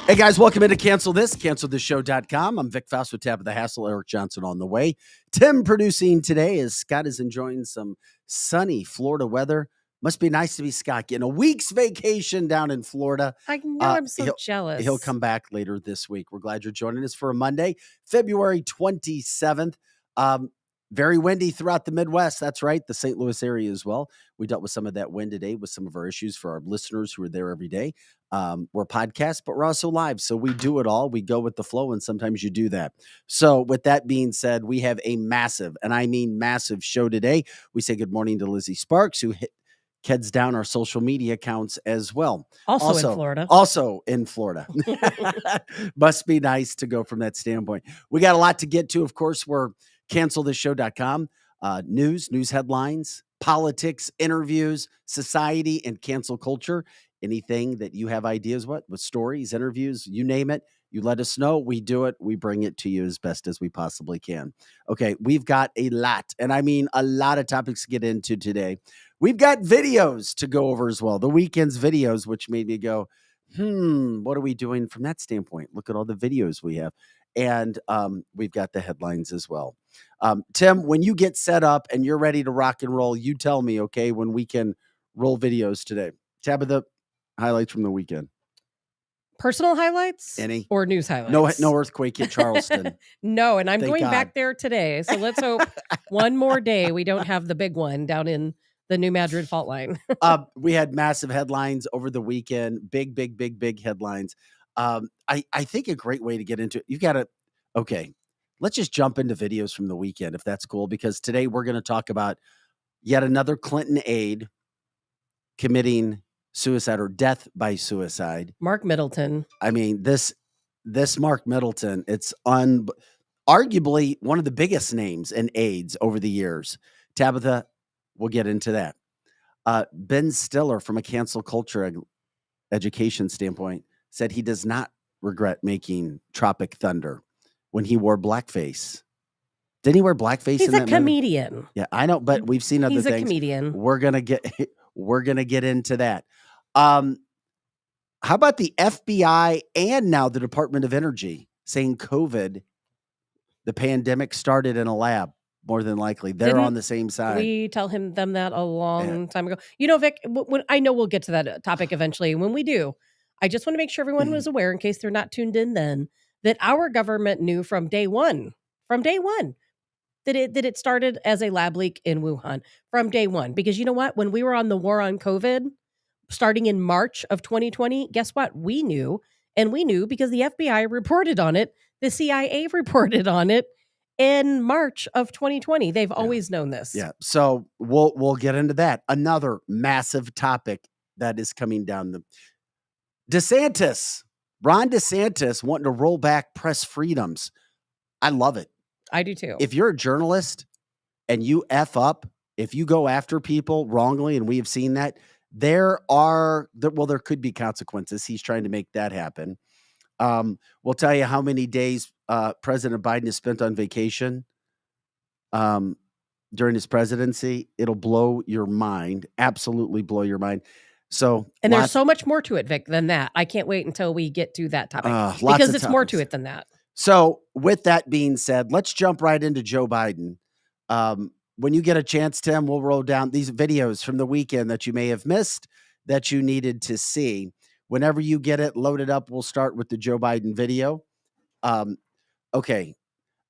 Hey guys, welcome into cancelthisshow.com. I'm Vic Faust with Tabitha Hassel, Eric Johnson on the way. Tim producing today as Scott is enjoying some sunny Florida weather. Must be nice to be Scott getting a week's vacation down in Florida. I know, I'm so jealous. He'll come back later this week. We're glad you're joining us for a Monday, February 27th. Very windy throughout the Midwest. That's right, the St. Louis area as well. We dealt with some of that wind today with some of our issues for our listeners who are there every day. We're podcasts, but we're also live. So we do it all. We go with the flow, and sometimes you do that. So with that being said, we have a massive, and I mean massive show today. We say good morning to Lizzie Sparks, who heads down our social media accounts as well. Also in Florida. Also in Florida. Must be nice to go from that standpoint. We got a lot to get to. Of course, we're cancelthisshow.com. News headlines, politics, interviews, society, and cancel culture. Anything that you have ideas with stories, interviews, you name it, you let us know. We do it. We bring it to you as best as we possibly can. Okay, we've got a lot, and I mean a lot of topics to get into today. We've got videos to go over as well. The weekend's videos, which made me go, what are we doing from that standpoint? Look at all the videos we have. And we've got the headlines as well. Tim, when you get set up and you're ready to rock and roll, you tell me, okay, when we can roll videos today. Tabitha, highlights from the weekend. Personal highlights? Any? Or news highlights? No earthquake in Charleston. No, and I'm Thank going God. back there today. So let's hope one more day we don't have the big one down in the New Madrid fault line. We had massive headlines over the weekend. Big headlines. I think a great way to get into it, you've got to, okay, let's just jump into videos from the weekend, if that's cool, because today we're going to talk about yet another Clinton aide committing suicide or death by suicide. Mark Middleton. I mean, this Mark Middleton, it's arguably one of the biggest names in aides over the years. Tabitha, we'll get into that. Ben Stiller, from a cancel culture education standpoint, said he does not regret making Tropic Thunder when he wore blackface. Didn't he wear blackface? He's in a that comedian. Movie? Yeah, I know, but we've seen other things. He's a comedian. We're gonna get into that. How about the FBI and now the Department of Energy saying COVID, the pandemic started in a lab? More than likely, they're on the same side. We tell them that a long time ago. You know, Vic, when I know we'll get to that topic eventually. When we do, I just want to make sure everyone was aware, in case they're not tuned in then, that our government knew from day one, that it started as a lab leak in Wuhan from day one. Because you know what? When we were on the war on COVID, starting in March of 2020, guess what? We knew, and we knew because the FBI reported on it. The CIA reported on it. In March of 2020, they've always known this. Yeah. So we'll get into that. Another massive topic that is coming down the Ron DeSantis wanting to roll back press freedoms. I love it. I do too. If you're a journalist and you F up, if you go after people wrongly, and we have seen that, there could be consequences. He's trying to make that happen. We'll tell you how many days President Biden has spent on vacation during his presidency. It'll blow your mind, absolutely blow your mind. So, and there's so much more to it, Vic, than that. I can't wait until we get to that topic because it's more to it than that. So with that being said, let's jump right into Joe Biden. When you get a chance, Tim, we'll roll down these videos from the weekend that you may have missed that you needed to see. Whenever you get it loaded up, we'll start with the Joe Biden video. Okay.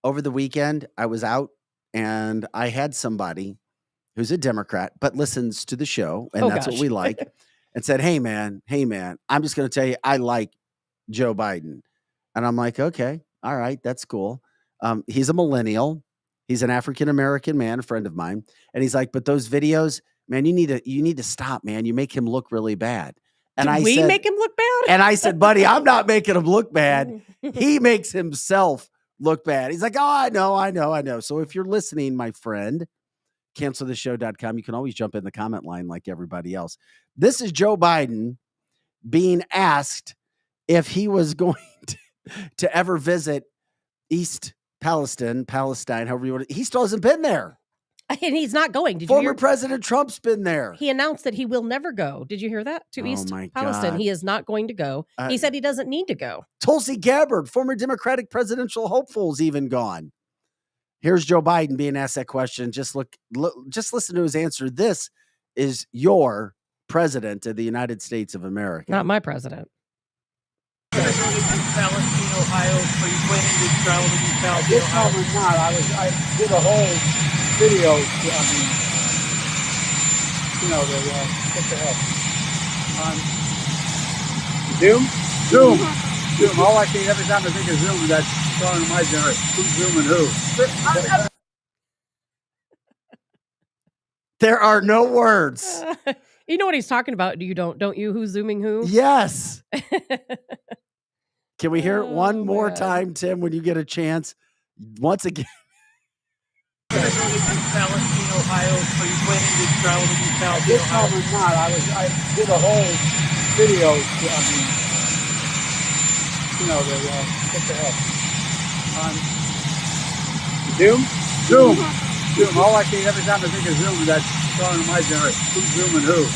Over the weekend, I was out and I had somebody who's a Democrat, but listens to the show, and that's what we like, and said, hey, man, I'm just going to tell you, I like Joe Biden. And I'm like, okay, all right, that's cool. He's a millennial. He's an African-American man, a friend of mine. And he's like, but those videos, man, you need to stop, man. You make him look really bad. And we make him look bad? And I said, buddy, I'm not making him look bad. He makes himself look bad. He's like, oh, I know. So if you're listening, my friend, cancelthisshow.com, you can always jump in the comment line like everybody else. This is Joe Biden being asked if he was going to ever visit East Palestine, however you want to. He still hasn't been there. And he's not going. Did you Former hear? President Trump's been there. He announced that he will never go. Did you hear that? To East Palestine. God. He is not going to go. He said he doesn't need to go. Tulsi Gabbard, former Democratic presidential hopeful, is even gone. Here's Joe Biden being asked that question. Just listen to his answer. This is your president of the United States of America. Not my president. Palestine, Ohio. Are you planning to travel to East Palestine, Ohio? No, not. I did a whole video. What the hell? Zoom. All I see every time I think of Zoom, that's calling to my generation. Who's zooming who? There are no words. You know what he's talking about. Don't you? Who's zooming who? Yes. Can we hear it one more man. time, Tim, when you get a chance? Once again. Palestine, Ohio. Are you planning to travel to East Palestine, Ohio? No, not. I did a whole video. What the hell? Zoom. All I see every time I think of Zoom, that's calling to my generation. Who's zooming who?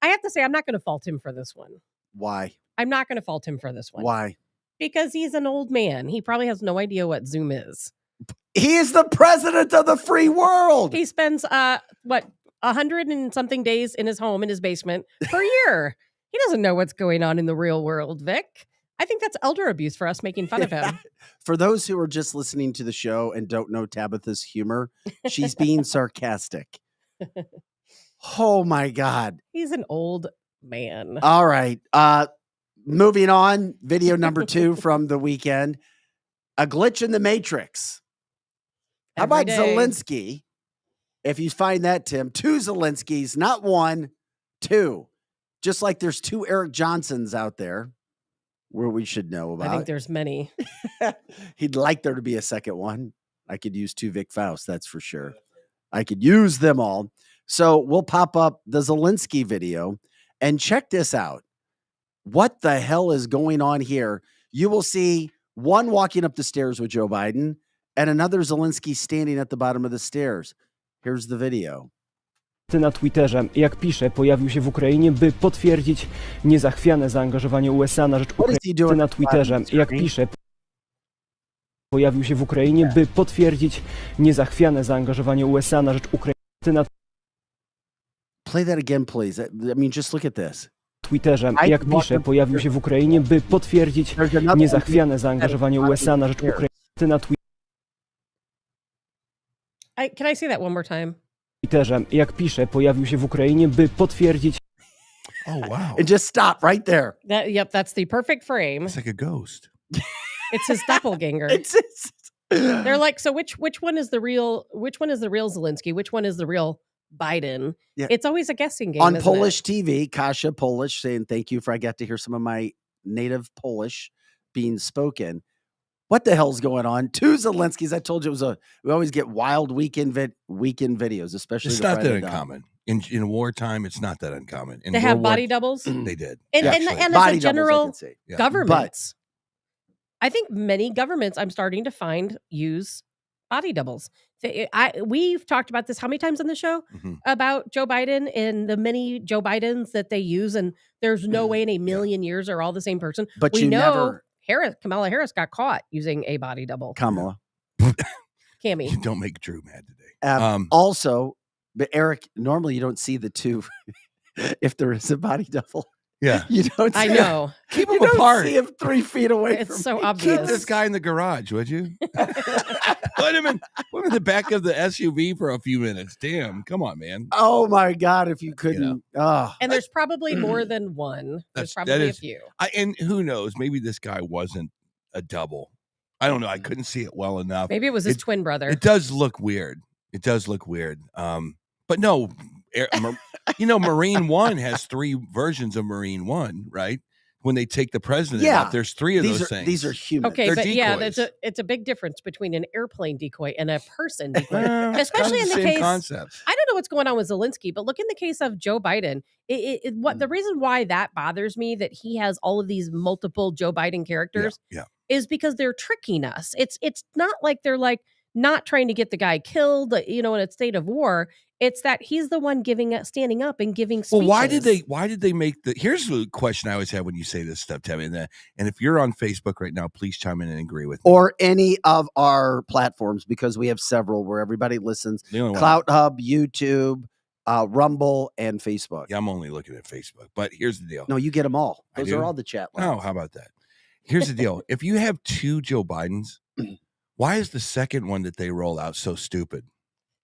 I have to say, I'm not going to fault him for this one. Why? I'm not going to fault him for this one. Why? Because he's an old man. He probably has no idea what Zoom is. He is the president of the free world. He spends 100 and something days in his home in his basement per year. He doesn't know what's going on in the real world, Vic. I think that's elder abuse for us making fun of him. For those who are just listening to the show and don't know Tabitha's humor, she's being sarcastic. Oh my God. He's an old man. All right. Moving on. Video number 2 from the weekend. A glitch in the Matrix. How about Zelensky? If you find that, Tim, 2 Zelenskys, not 1, 2. Just like there's 2 Eric Johnsons out there where we should know about. I think there's many. He'd like there to be a second one. I could use 2 Vic Faust, that's for sure. I could use them all. So we'll pop up the Zelensky video and check this out. What the hell is going on here? You will see one walking up the stairs with Joe Biden and another Zelensky standing at the bottom of the stairs. Here's the video. Na Twitterze, jak pisze, pojawił się w Ukrainie, by potwierdzić niezachwiane zaangażowanie USA na rzecz Ukrainy. Na Twitterze, jak pisze, pojawił się w Ukrainie, by potwierdzić niezachwiane zaangażowanie USA na rzecz Ukrainy. Play that again, please. I mean, just look at this. Twitterze, jak pisze, pojawił się w Ukrainie, by potwierdzić niezachwiane zaangażowanie USA na rzecz Ukrainy. Na Can I say that one more time? Twitterze, jak pisze, pojawił się w Ukrainie, by potwierdzić. Oh, wow. And just stop right there. That's the perfect frame. It's like a ghost. It's his doppelganger. They're like, so which one is the real Zelensky? Which one is the real Biden? Yeah. It's always a guessing game. On Polish TV, Kasia Polish saying, thank you for, I got to hear some of my native Polish being spoken. What the hell's going on? 2 Zelenskys. I told you we always get wild weekend videos, especially. It's not that uncommon. In wartime, it's not that uncommon. They have body doubles? They did. And as a general government, I think many governments I'm starting to find use body doubles. We've talked about this how many times on the show about Joe Biden and the many Joe Bidens that they use, and there's no way in a million years they're all the same person. But we know Kamala Harris got caught using a body double. Kamala. Cammy. You don't make Drew mad today. Also, but Eric, normally you don't see the 2 if there is a body double. Yeah. You don't see I know. Keep you them apart. Don't see him 3 feet away It's from so me. obvious. Keep this guy in the garage, would you? Put him in the back of the SUV for a few minutes. Damn, come on, man. Oh my God, if you couldn't. And there's probably more than one. There's probably a few. And who knows? Maybe this guy wasn't a double. I don't know. I couldn't see it well enough. Maybe it was his twin brother. It does look weird. But no, Marine One has 3 versions of Marine One, right? when they take the president Yeah. out. There's 3 of those things. These are human. Okay, They're but yeah, decoys. it's a big difference between an airplane decoy and a person decoy. Well, Especially in the same case, concepts. I don't know what's going on with Zelensky, but look in the case of Joe Biden. The reason why that bothers me, that he has all of these multiple Joe Biden characters, is because they're tricking us. It's not like they're like not trying to get the guy killed, in a state of war. It's that he's the one standing up and giving speeches. Well, why did they make here's the question I always have when you say this stuff, Tammy, and if you're on Facebook right now, please chime in and agree with me. Or any of our platforms, because we have several where everybody listens. Clout Hub, YouTube, Rumble, and Facebook. Yeah, I'm only looking at Facebook, but here's the deal. No, you get them all. Those are all the chat lines. Oh, how about that? Here's the deal. If you have 2 Joe Bidens, why is the second one that they roll out so stupid?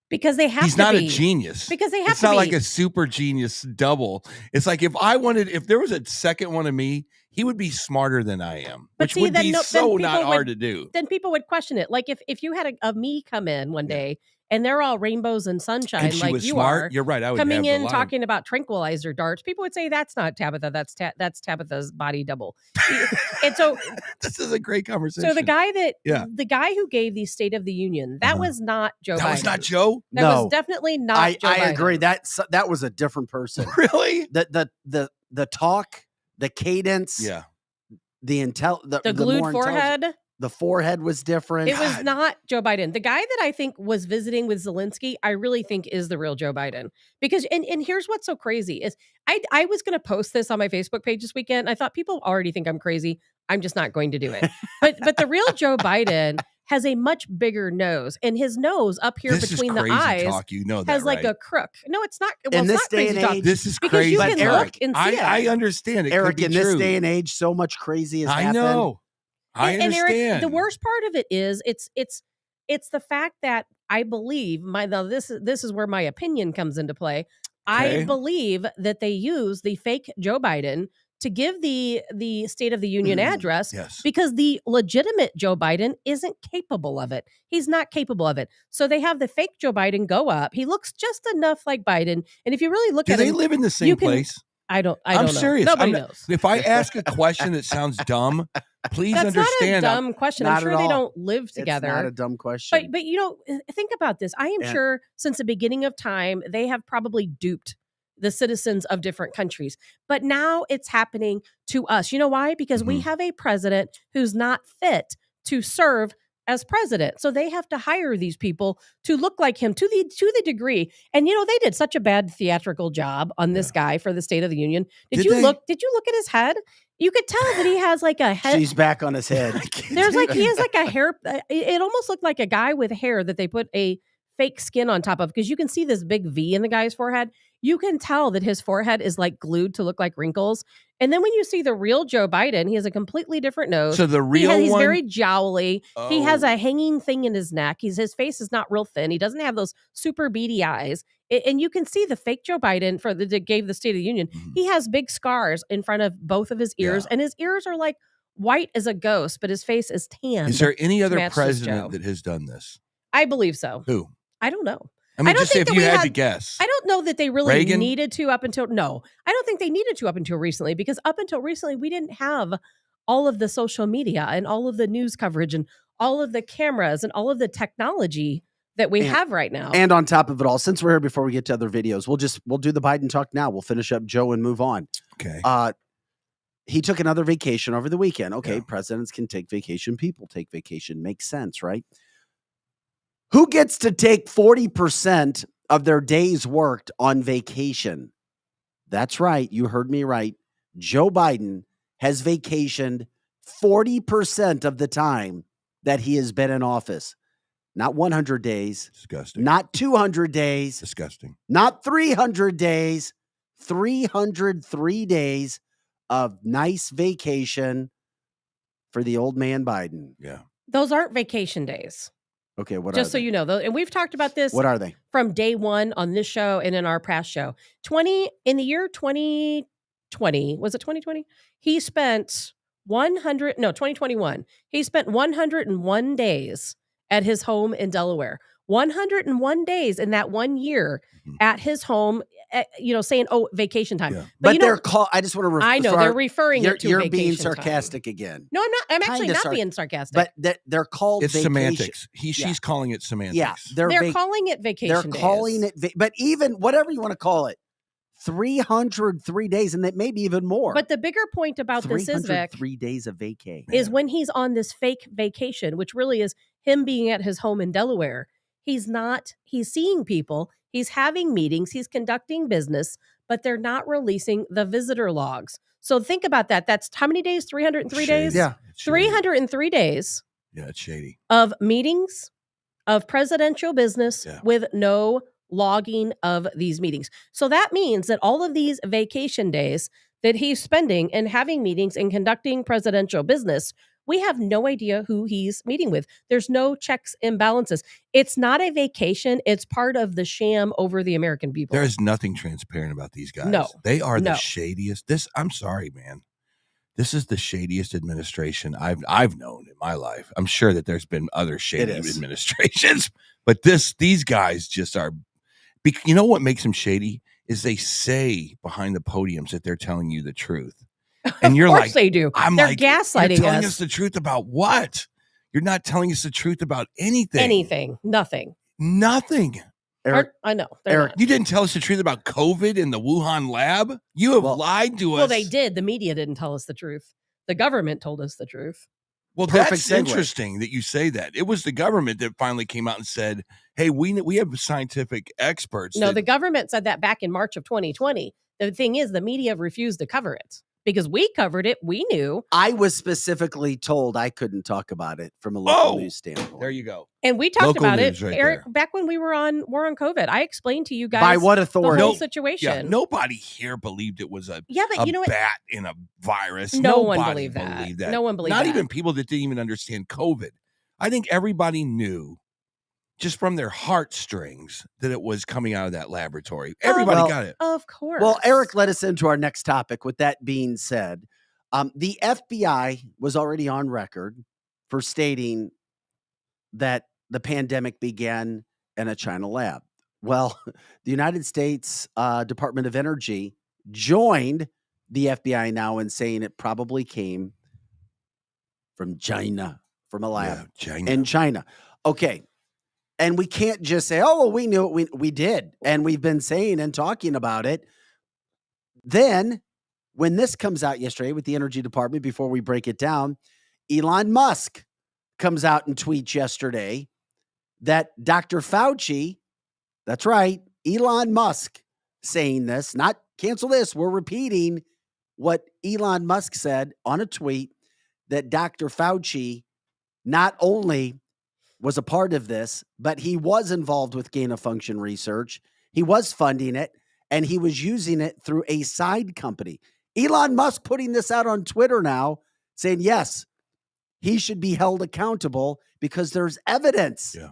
Because they have He's to not be. a genius. Because they have it's to not be. like a super genius double. It's like if there was a second one of me, he would be smarter than I am, which would be so not hard to do. Then people would question it. Like if you had a me come in one day and they're all rainbows and sunshine, and she like was you smart. are, You're right. I would coming have in talking about tranquilizer darts. People would say that's not Tabitha. That's Tabitha's body double. And so this is a great conversation. So the guy who gave the State of the Union, that was not Joe Biden. That was not Joe? That was definitely not Joe Biden. I agree. That was a different person. Really? The talk, the cadence, the glued forehead. The forehead was different. It was not Joe Biden. The guy that I think was visiting with Zelensky, I really think is the real Joe Biden. Because and here's what's so crazy is I was going to post this on my Facebook page this weekend. I thought people already think I'm crazy. I'm just not going to do it. But the real Joe Biden has a much bigger nose, and his nose up here between the eyes has like a crook. No, it's not. Well, in this day and age, this is because crazy. You can look and see I understand it. Eric, in this day and age, so much crazy has happened. I know. I understand. And Eric, the worst part of it is it's the fact that I believe this is where my opinion comes into play. Okay. I believe that they use the fake Joe Biden to give the State of the Union address because the legitimate Joe Biden isn't capable of it. He's not capable of it. So they have the fake Joe Biden go up. He looks just enough like Biden. And if you really look at him, do they live in the same place? I'm know. Serious. Nobody knows. If I ask a question that sounds dumb, please That's understand. Not a dumb question. I'm sure they don't live together. It's not a dumb question. But think about this. I am sure since the beginning of time, they have probably duped the citizens of different countries. But now it's happening to us. You know why? Because we have a president who's not fit to serve as president. So they have to hire these people to look like him to the degree. And they did such a bad theatrical job on this guy for the State of the Union. Did you look at his head? You could tell that he has like a head. She's back on his head. He has like a hair. It almost looked like a guy with hair that they put a fake skin on top of, because you can see this big V in the guy's forehead. You can tell that his forehead is like glued to look like wrinkles. And then when you see the real Joe Biden, he has a completely different nose. So the real he's one, very jowly. Oh. He has a hanging thing in his neck. His face is not real thin. He doesn't have those super beady eyes. And you can see the fake Joe Biden that gave the State of the Union. He has big scars in front of both of his ears, and his ears are like white as a ghost, but his face is tan. Is there any other president that has done this? I believe so. Who? I don't know. I mean, just if you had to guess. I don't know that they really Reagan? needed to I don't think they needed to up until recently, because up until recently, we didn't have all of the social media and all of the news coverage and all of the cameras and all of the technology that we have right now. And on top of it all, since we're here before we get to other videos, we'll do the Biden talk now. We'll finish up Joe and move on. Okay. He took another vacation over the weekend. Okay, presidents can take vacation. People take vacation. Makes sense, right? Who gets to take 40% of their days worked on vacation? That's right. You heard me right. Joe Biden has vacationed 40% of the time that he has been in office. Not 100 days. Disgusting. Not 200 days. Disgusting. Not 300 days. 303 days of nice vacation for the old man Biden. Yeah. Those aren't vacation days. Okay, what just are so they? you know, and we've talked about this. What are they? From day one on this show and in our past show. In the year 2020, was it 2020? He spent 2021. He spent 101 days at his home in Delaware. 101 days in that 1 year at his home, saying, "Oh, vacation time." Yeah. But they're called. I just want to. I know they're referring it to You're vacation being sarcastic time. again. No, I'm not. I'm actually not being sarcastic. But they're called. It's vacation. semantics. She's calling it semantics. Yeah, they're calling it vacation. They're calling it. But even whatever you want to call it, 303 days, and that maybe even more. But the bigger point about this is, Vic, 3 days of vacay is when he's on this fake vacation, which really is him being at his home in Delaware. He's seeing people, he's having meetings, he's conducting business, but they're not releasing the visitor logs. So think about that. That's how many days? 303 days? Yeah. 303 days. Yeah, it's shady. Of meetings, of presidential business with no logging of these meetings. So that means that all of these vacation days that he's spending and having meetings and conducting presidential business, we have no idea who he's meeting with. There's no checks and balances. It's not a vacation. It's part of the sham over the American people. There is nothing transparent about these guys. No. They are the shadiest. I'm sorry, man. This is the shadiest administration I've known in my life. I'm sure that there's been other shady administrations, but these guys just are. You know what makes them shady is they say behind the podiums that they're telling you the truth. And you're of course like, they do. They're gaslighting you're telling us. us the truth about what? You're not telling us the truth about anything. Nothing. Eric, I know. Eric, you didn't tell us the truth about COVID in the Wuhan lab. You have lied to us. Well, they did. The media didn't tell us the truth. The government told us the truth. Well, that's interesting that you say that. It was the government that finally came out and said, hey, we have scientific experts. No, the government said that back in March of 2020. The thing is, the media refused to cover it because we covered it. We knew. I was specifically told I couldn't talk about it from a local news standpoint. There you go. And we talked Local about it, right Eric, there. back when we were on COVID. I explained to you guys by what authority the whole situation. Yeah, nobody here believed it was a you know what? bat in a virus. No Nobody one believed that. No one believed Not that. even people that didn't even understand COVID. I think everybody knew just from their heartstrings that it was coming out of that laboratory. Everybody got it. Of course. Well, Eric led us into our next topic. With that being said, the FBI was already on record for stating that the pandemic began in a China lab. Well, the United States Department of Energy joined the FBI now in saying it probably came from China, from a lab in China. Okay. And we can't just say, oh, well, we knew it. We did. And we've been saying and talking about it. Then when this comes out yesterday with the Energy Department, before we break it down, Elon Musk comes out and tweets yesterday that Dr. Fauci, that's right, Elon Musk saying this, not cancel this. We're repeating what Elon Musk said on a tweet, that Dr. Fauci not only was a part of this, but he was involved with gain-of-function research. He was funding it, and he was using it through a side company. Elon Musk putting this out on Twitter now, saying, yes, he should be held accountable because there's evidence. Yeah.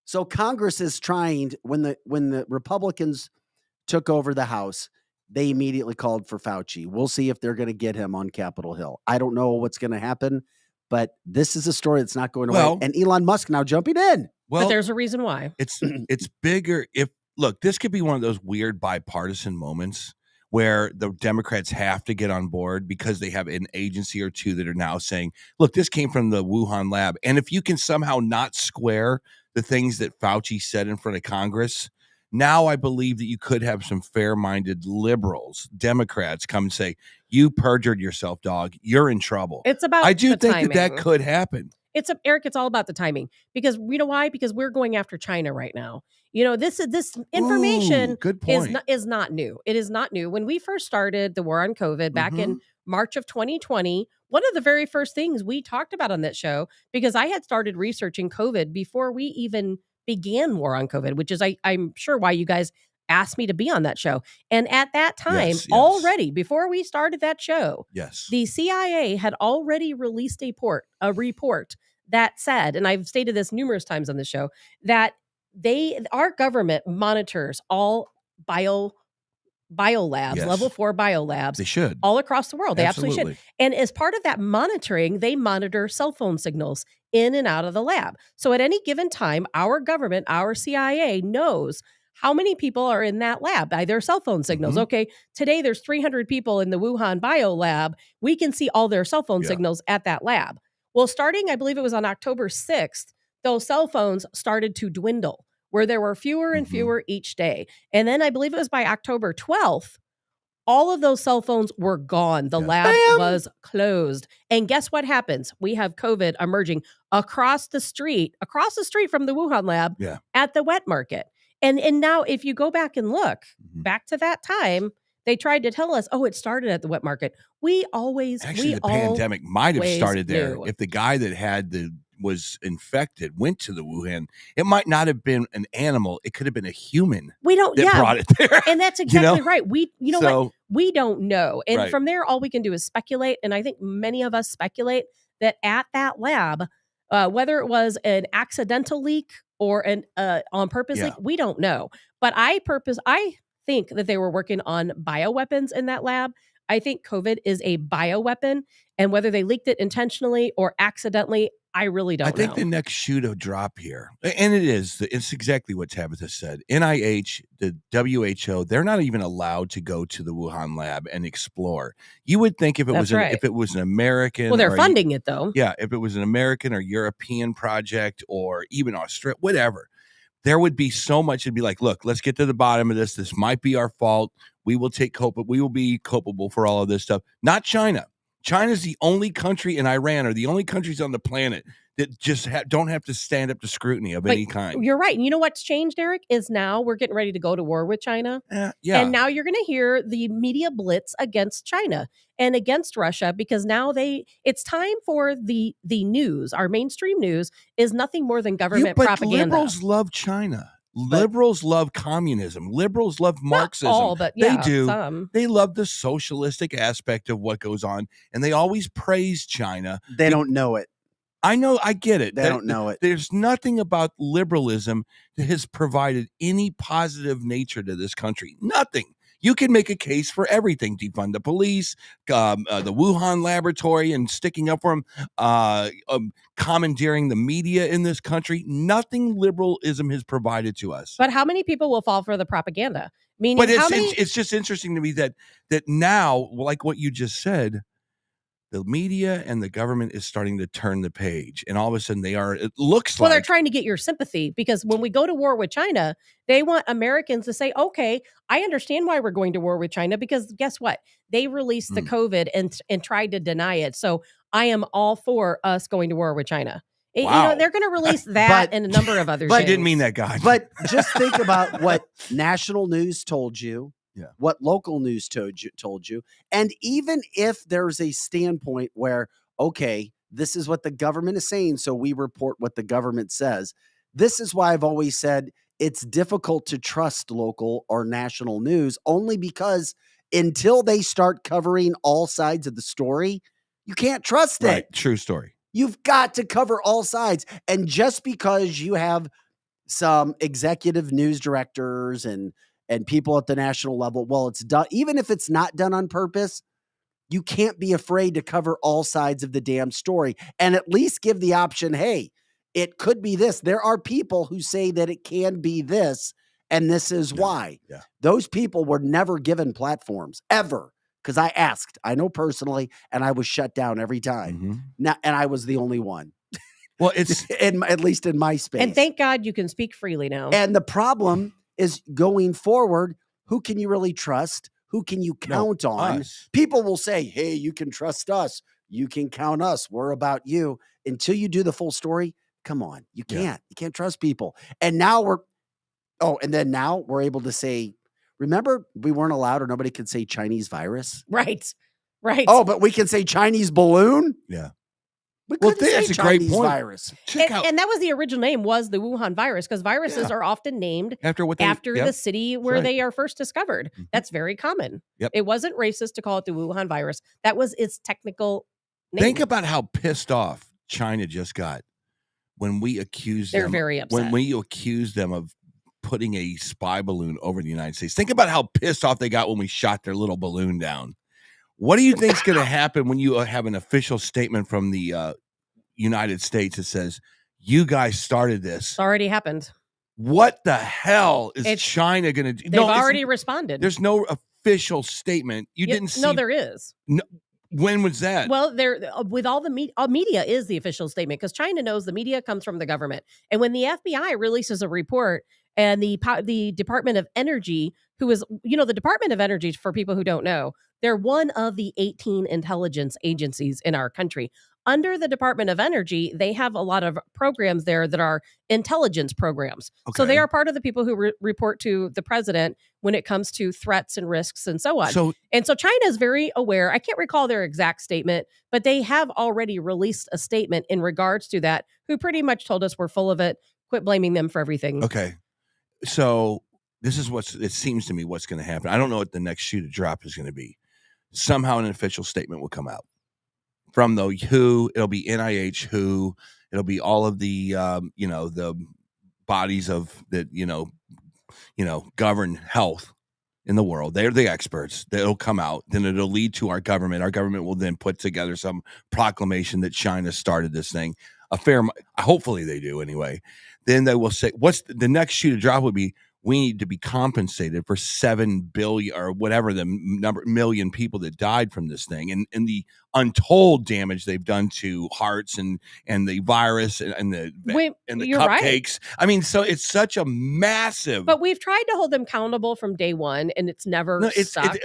So Congress is trying, when the Republicans took over the House, they immediately called for Fauci. We'll see if they're going to get him on Capitol Hill. I don't know what's going to happen, but this is a story that's not going away. And Elon Musk now jumping in. Well, but there's a reason why. It's bigger. Look, this could be one of those weird bipartisan moments where the Democrats have to get on board because they have an agency or two that are now saying, look, this came from the Wuhan lab. And if you can somehow not square the things that Fauci said in front of Congress, now I believe that you could have some fair-minded liberals, Democrats come and say, you perjured yourself, dog. You're in trouble. It's about I do the think timing. that could happen. Eric, it's all about the timing, because you know why? Because we're going after China right now. You know, this information is not new. It is not new. When we first started the war on COVID back in March of 2020, one of the very first things we talked about on that show, because I had started researching COVID before we even began war on COVID, which is I'm sure why you guys asked me to be on that show. And at that time, already before we started that show, the CIA had already released a report that said, and I've stated this numerous times on the show, that our government monitors all biolabs, Yes. level 4 biolabs. They should. All across the world. They absolutely Absolutely. should. And as part of that monitoring, they monitor cell phone signals in and out of the lab. So at any given time, our government, our CIA knows how many people are in that lab by their cell phone signals. Okay, today there's 300 people in the Wuhan bio lab. We can see all their cell phone signals at that lab. Well, starting, I believe it was on October 6th, those cell phones started to dwindle, where there were fewer and fewer each day. And then I believe it was by October 12th, all of those cell phones were gone. The lab was closed. And guess what happens? We have COVID emerging across the street from the Wuhan lab at the wet market. And now if you go back and look back to that time, they tried to tell us, oh, it started at the wet market. The pandemic might have started there. knew. If the guy that was infected went to the Wuhan, it might not have been an animal. It could have been a human. We don't brought it there. And that's exactly right. So, what? We don't know. And Right. from there, all we can do is speculate. And I think many of us speculate that at that lab, whether it was an accidental leak or an on purpose leak, we don't know. But I think that they were working on bioweapons in that lab. I think COVID is a bioweapon. And whether they leaked it intentionally or accidentally, I really don't know. I think the next shoe to drop here, and it's exactly what Tabitha said. NIH, the WHO, they're not even allowed to go to the Wuhan lab and explore. You would think if it was an American, well, they're funding it though. Yeah, if it was an American or European project or even Australia, whatever, there would be so much. It'd be like, look, let's get to the bottom of this. This might be our fault. We will be culpable for all of this stuff. Not China. China's the only country, and Iran are the only countries on the planet that just don't have to stand up to scrutiny of any kind. You're right. And you know what's changed, Eric, is now we're getting ready to go to war with China. Yeah. And now you're going to hear the media blitz against China and against Russia, because now it's time for the news. Our mainstream news is nothing more than government propaganda. Liberals love China. Liberals love communism. Liberals love Marxism. Not all, but they do. Some. They love the socialistic aspect of what goes on, and they always praise China. They don't know it. I know. I get it. They don't know it. There's nothing about liberalism that has provided any positive nature to this country. Nothing. You can make a case for everything. Defund the police, the Wuhan laboratory and sticking up for them, commandeering the media in this country. Nothing liberalism has provided to us. But how many people will fall for the propaganda? But it's just interesting to me that now, like what you just said, the media and the government is starting to turn the page, and all of a sudden it looks like. Well, they're trying to get your sympathy, because when we go to war with China, they want Americans to say, okay, I understand why we're going to war with China, because guess what? They released the COVID and tried to deny it. So I am all for us going to war with China. Wow. They're going to release that and a number of other things. I didn't mean that, guy. But just think about what national news told you. Yeah. What local news told you. And even if there's a standpoint where, okay, this is what the government is saying, so we report what the government says. This is why I've always said it's difficult to trust local or national news, only because until they start covering all sides of the story, you can't trust it. Right. True story. You've got to cover all sides. And just because you have some executive news directors and people at the national level, well, it's done. Even if it's not done on purpose, you can't be afraid to cover all sides of the damn story and at least give the option, hey, it could be this. There are people who say that it can be this, and this is why. Yeah. Those people were never given platforms, ever, because I asked. I know personally, and I was shut down every time. Now, and I was the only one. Well, it's at least in my space. And thank God you can speak freely now. And the problem is, going forward, who can you really trust? Who can you count on? Us. People will say, hey, you can trust us. You can count us. We're about you. Until you do the full story, come on. You can't. Yeah. You can't trust people. And now now we're able to say, remember, we weren't allowed, or nobody could say Chinese virus? Right. Oh, but we can say Chinese balloon? Yeah. We couldn't say that's a great Chinese point. virus. And that was the original name, was the Wuhan virus, because viruses are often named After the city where right. they are first discovered. That's very common. Yep. It wasn't racist to call it the Wuhan virus. That was its technical name. Think about how pissed off China just got when we accused They're them. very upset. When we accused them of putting a spy balloon over the United States. Think about how pissed off they got when we shot their little balloon down. What do you think is going to happen when you have an official statement from the United States that says, you guys started this? It's already happened. What the hell is China going to do? They've already responded. There's no official statement. You didn't see. No, there is. No, when was that? Well, there with all the media is the official statement because China knows the media comes from the government. And when the FBI releases a report and the Department of Energy, who is, the Department of Energy, for people who don't know, they're one of the 18 intelligence agencies in our country. Under the Department of Energy, they have a lot of programs there that are intelligence programs. Okay. So they are part of the people who report to the president when it comes to threats and risks and so on. So China is very aware. I can't recall their exact statement, but they have already released a statement in regards to that, who pretty much told us we're full of it. Quit blaming them for everything. Okay. So this is it seems to me what's going to happen. I don't know what the next shoe to drop is going to be. Somehow an official statement will come out from the WHO. It'll be NIH, WHO. It'll be all of the, the bodies of that, govern health in the world. They're the experts. It'll come out. Then it'll lead to our government. Our government will then put together some proclamation that China started this thing. Hopefully they do anyway. Then they will say, what's the next shoe to drop would be, we need to be compensated for 7 billion or whatever the million people that died from this thing, and the untold damage they've done to hearts and the virus and the cupcakes. Right. I mean, so it's such a massive. But we've tried to hold them accountable from day one, and it's never stuck.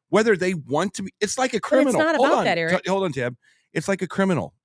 Whether they want to be, it's like a criminal. But it's not about that, Eric. Hold on, Tab. It's like a criminal,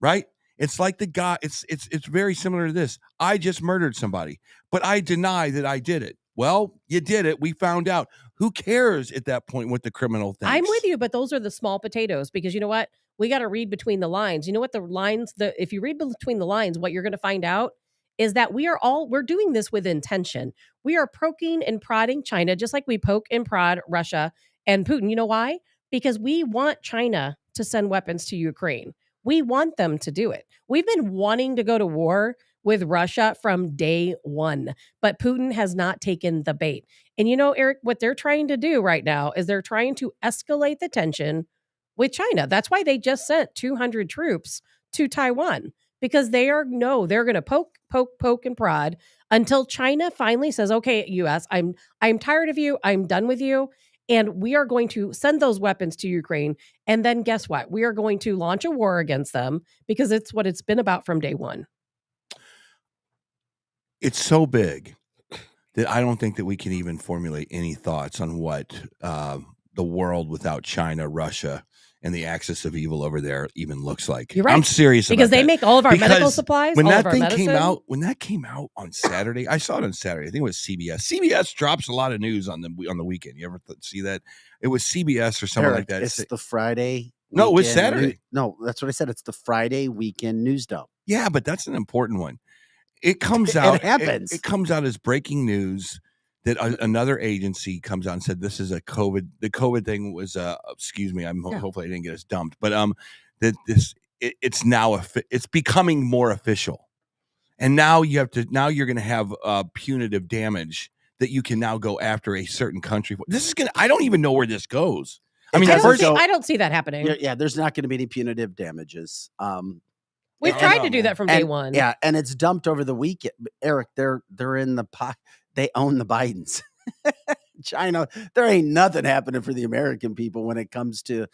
right? It's like the guy. It's very similar to this. I just murdered somebody, but I deny that I did it. Well, you did it. We found out. Who cares at that point what the criminal thinks? I'm with you, but those are the small potatoes, because you know what? We got to read between the lines. You know what the lines? If you read between the lines, what you're going to find out is that we're doing this with intention. We are poking and prodding China, just like we poke and prod Russia and Putin. You know why? Because we want China to send weapons to Ukraine. We want them to do it. We've been wanting to go to war with Russia from day one, but Putin has not taken the bait. And Eric, what they're trying to do right now is they're trying to escalate the tension with China. That's why they just sent 200 troops to Taiwan, because they're going to poke and prod until China finally says, okay, US, I'm tired of you. I'm done with you. And we are going to send those weapons to Ukraine. And then guess what? We are going to launch a war against them, because it's what it's been about from day one. It's so big that I don't think that we can even formulate any thoughts on what the world without China, Russia, and the axis of evil over there even looks like. You're right. I'm serious because about they make all of our medical supplies. When all that of thing our came out, on Saturday, I saw it on Saturday. I think it was CBS. CBS drops a lot of news on the weekend. You ever see that? It was CBS or something like that. It's the Friday. No, it was Saturday. No, that's what I said. It's the Friday weekend news dump. Yeah, but that's an important one. It comes out. It happens. It comes out as breaking news that another agency comes out and said this is a COVID. The COVID thing was excuse me. Hopefully I didn't get us dumped, but that it's now it's becoming more official, and now you're going to have punitive damage that you can now go after a certain country for. This is I don't even know where this goes. I don't see that happening. Yeah, there's not going to be any punitive damages. We've tried to do that from day one. Yeah, and it's dumped over the weekend. Eric, they're in the pot. They own the Bidens. China, there ain't nothing happening for the American people when it comes to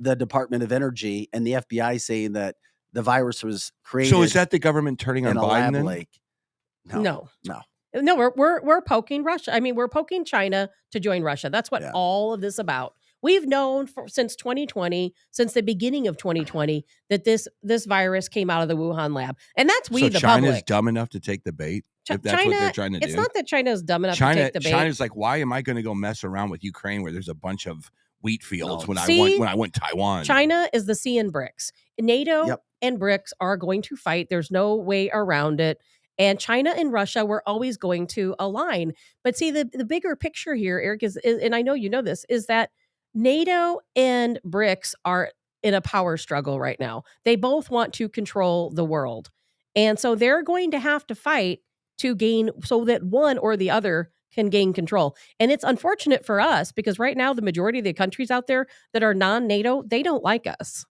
the Department of Energy and the FBI saying that the virus was created. So is that the government turning on Biden then? Lake? No, we're poking Russia. I mean, we're poking China to join Russia. That's what all of this about. We've known since 2020, since the beginning of 2020, that this virus came out of the Wuhan lab, and that's the China's public. Dumb enough to take the bait. If that's China, what they're trying to do. It's not that China's dumb enough to take the bait. China's like, why am I going to go mess around with Ukraine where there's a bunch of wheat fields when I went Taiwan? China is the C in BRICS. NATO and BRICS are going to fight. There's no way around it. And China and Russia were always going to align. But see, the bigger picture here, Eric, is, and I know you know this, is that NATO and BRICS are in a power struggle right now. They both want to control the world. And so they're going to have to fight to gain, so that one or the other can gain control. And it's unfortunate for us because right now the majority of the countries out there that are non-NATO, they don't like us.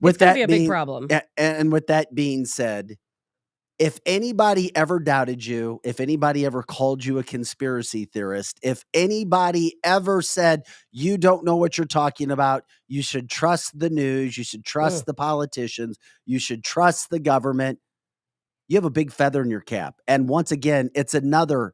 It's going to be a big problem. And with that being said, if anybody ever doubted you, if anybody ever called you a conspiracy theorist, if anybody ever said you don't know what you're talking about, you should trust the news, you should trust the politicians, you should trust the government, you have a big feather in your cap. And once again, it's another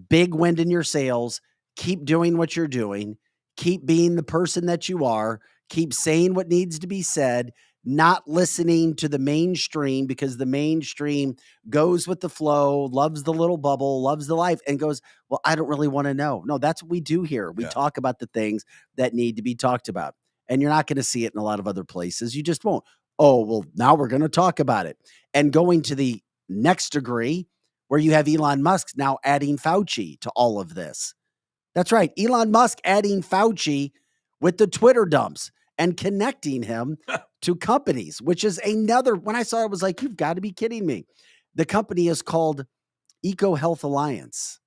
big wind in your sails. Keep doing what you're doing. Keep being the person that you are. Keep saying what needs to be said. Not listening to the mainstream, because the mainstream goes with the flow, loves the little bubble, loves the life, and goes, well, I don't really want to know. No, that's what we do here. We talk about the things that need to be talked about. And you're not going to see it in a lot of other places. You just won't. Oh, well, now we're going to talk about it. And going to the next degree, where you have Elon Musk now adding Fauci to all of this. That's right. Elon Musk adding Fauci with the Twitter dumps and connecting him to companies, which is another, when I saw it, I was like, you've got to be kidding me. The company is called EcoHealth Alliance.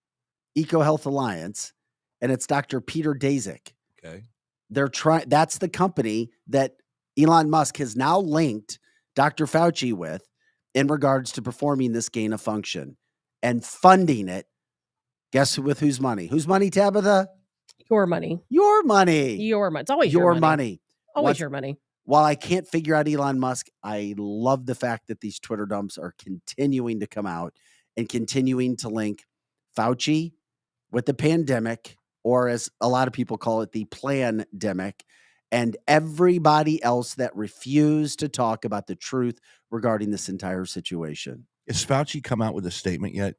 EcoHealth Alliance, and it's Dr. Peter Daszak. Okay. That's the company that Elon Musk has now linked Dr. Fauci with in regards to performing this gain of function and funding it. Guess with whose money? Whose money, Tabitha? Your money. Your money. Your money. It's always your money. Always your money. While I can't figure out Elon Musk, I love the fact that these Twitter dumps are continuing to come out and continuing to link Fauci with the pandemic, or as a lot of people call it, the plandemic, and everybody else that refused to talk about the truth regarding this entire situation. Has Fauci come out with a statement yet?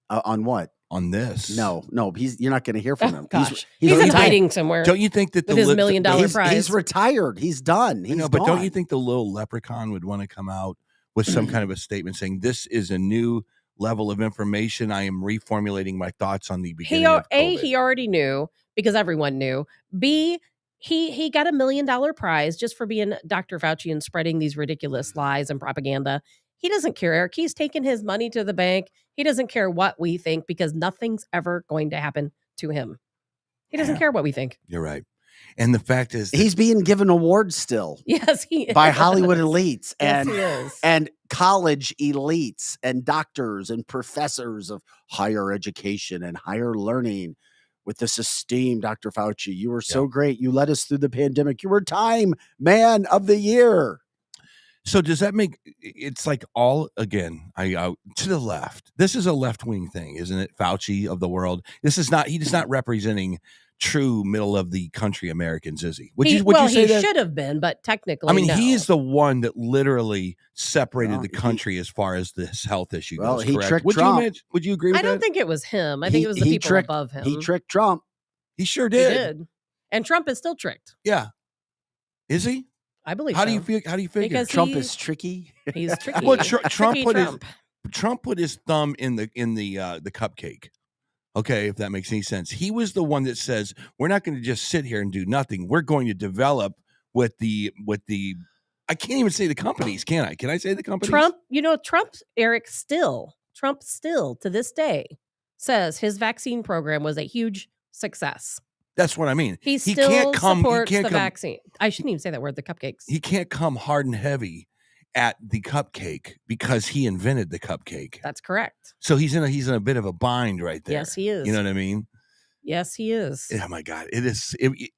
On what? On this? No. You're not going to hear from him. Gosh. He's in hiding somewhere. Don't you think that with his $1 million prize? He's retired. He's done. He's gone. But don't you think the little leprechaun would want to come out with some kind of a statement saying this is a new level of information? I am reformulating my thoughts on the beginning of COVID. He already knew because everyone knew. B, he got $1 million prize just for being Dr. Fauci and spreading these ridiculous lies and propaganda. He doesn't care, Eric. He's taken his money to the bank. He doesn't care what we think because nothing's ever going to happen to him. He doesn't care what we think. You're right. And the fact is he's being given awards still. Yes, he is. By Hollywood elites and college elites and doctors and professors of higher education and higher learning with this esteemed Dr. Fauci. You were so great. You led us through the pandemic. You were Time Man of the Year. So does that make it's like all again? I to the left. This is a left wing thing, isn't it? Fauci of the world. This is not. He's not representing true middle of the country Americans, is he? Would you say that? He should have been, but technically, I mean, no. he is the one that literally separated the country as far as this health issue goes. He correct? tricked Trump. Would you agree with that? I don't think it was him. I think it was the people above him. He tricked Trump. He sure did. He did. And Trump is still tricked. Yeah. Is he? I believe How do you feel? How do you figure? Because Trump is tricky. He's tricky. Well, Trump put his thumb in the cupcake. Okay, if that makes any sense. He was the one that says we're not going to just sit here and do nothing. We're going to develop with the. I can't even say the companies, can I? Can I say the companies? Trump, Eric, Trump still to this day says his vaccine program was a huge success. That's what I mean. He still supports the vaccine. I shouldn't even say that word, the cupcakes. He can't come hard and heavy at the cupcake because he invented the cupcake. That's correct. So he's in a bit of a bind right there. Yes, he is. You know what I mean? Yes, he is. Oh my God. It is.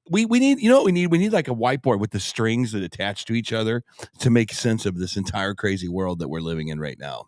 We need, you know what we need? We need like a whiteboard with the strings that attach to each other to make sense of this entire crazy world that we're living in right now.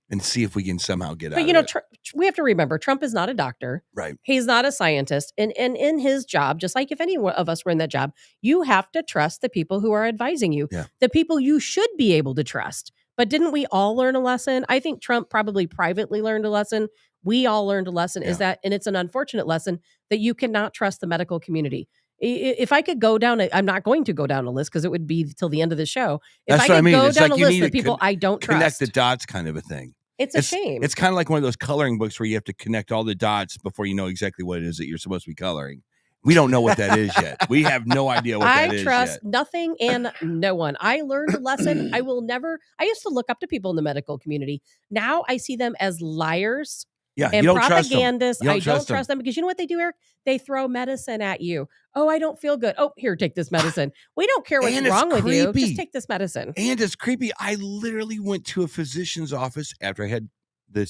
And see if we can somehow get out of it. But we have to remember, Trump is not a doctor. Right. He's not a scientist. And in his job, just like if any of us were in that job, you have to trust the people who are advising you. Yeah. The people you should be able to trust. But didn't we all learn a lesson? I think Trump probably privately learned a lesson. We all learned a lesson, and it's an unfortunate lesson, that you cannot trust the medical community. If I could go down, I'm not going to go down a list because it would be till the end of the show. If I could go down a list of people I don't trust. Connect the dots kind of a thing. It's a shame. It's kind of like one of those coloring books where you have to connect all the dots before you know exactly what it is that you're supposed to be coloring. We don't know what that is yet. We have no idea what that is I trust yet. nothing and no one. I learned a lesson. I used to look up to people in the medical community. Now I see them as liars. Yeah, And you don't trust them. propagandists. You don't I don't trust trust them because you know what they do, Eric? They throw medicine at you. Oh, I don't feel good. Oh, here, take this medicine. We don't care what's And it's wrong with you. creepy. Just take this medicine. And it's creepy. I literally went to a physician's office after I had the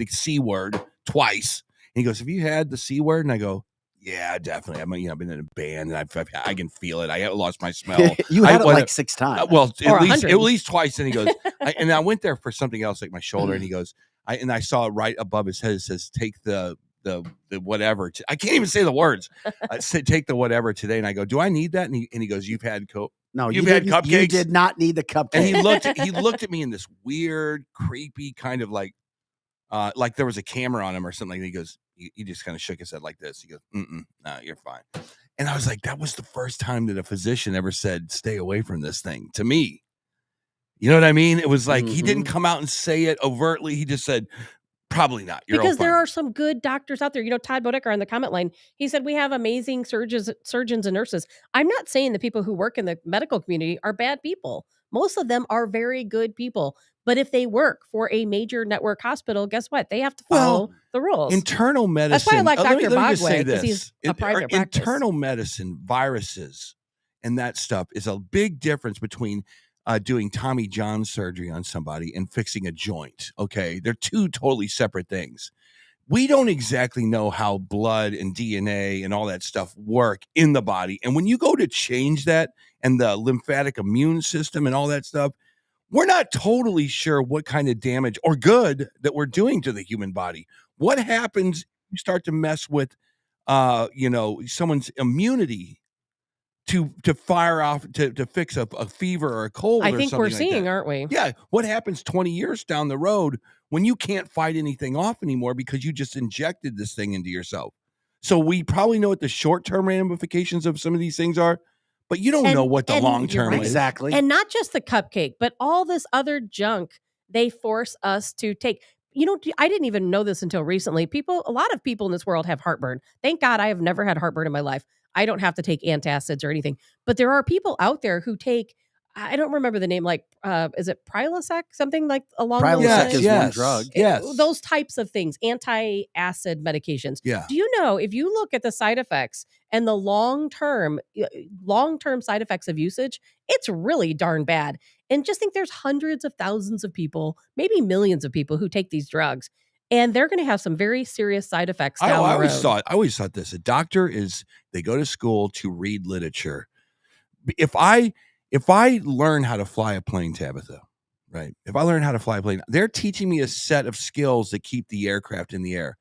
C word twice. And he goes, "Have you had the C word?" And I go, "Yeah, definitely. I've been in a band, and I can feel it. I have lost my smell." You had it like 6 times. Well, Or at 100. least twice. And he goes, and I went there for something else, like my shoulder. And he goes, I saw it right above his head. It says, "Take the whatever." I can't even say the words. I said, "Take the whatever today." And I go, "Do I need that?" And he goes, "You've had No, you've had didn't- cupcakes." You did not need the cupcake. And he looked at me in this weird, creepy kind of like there was a camera on him or something. And he goes, he just kind of shook his head like this. He goes, "No, you're fine." And I was like, that was the first time that a physician ever said, "Stay away from this thing," to me. You know what I mean? It was like he didn't come out and say it overtly. He just said, "Probably not." Because there are some good doctors out there. You know, Todd Bodecker on the comment line, he said, we have amazing surgeons and nurses. I'm not saying the people who work in the medical community are bad people. Most of them are very good people. But if they work for a major network hospital, guess what? They have to follow the rules. Internal medicine. That's why I like let me Dr. just say Bogway, because he's a private practice. Internal medicine, viruses, and that stuff is a big difference between doing Tommy John surgery on somebody and fixing a joint. Okay, they're two totally separate things. We don't exactly know how blood and DNA and all that stuff work in the body. And when you go to change that and the lymphatic immune system and all that stuff, we're not totally sure what kind of damage or good that we're doing to the human body. What happens if you start to mess with someone's immunity to fire off to fix a fever or a cold? I think we're like seeing, that. aren't we? Yeah. What happens 20 years down the road when you can't fight anything off anymore because you just injected this thing into yourself? So we probably know what the short-term ramifications of some of these things are, but you don't know what the long-term is. Exactly. And not just the cupcake, but all this other junk they force us to take. You know, I didn't even know this until recently. A lot of people in this world have heartburn. Thank God I have never had heartburn in my life. I don't have to take antacids or anything. But there are people out there who take, I don't remember the name, like, is it Prilosec? Something like along those lines? Prilosec is one drug. Yes. Those types of things, anti-acid medications. Yeah. Do you know, if you look at the side effects and the long-term side effects of usage, it's really darn bad. And just think there's hundreds of thousands of people, maybe millions of people who take these drugs. And they're going to have some very serious side effects down the road. I always thought this. A doctor they go to school to read literature. If I learn how to fly a plane, Tabitha, right? If I learn how to fly a plane, they're teaching me a set of skills that keep the aircraft in the air.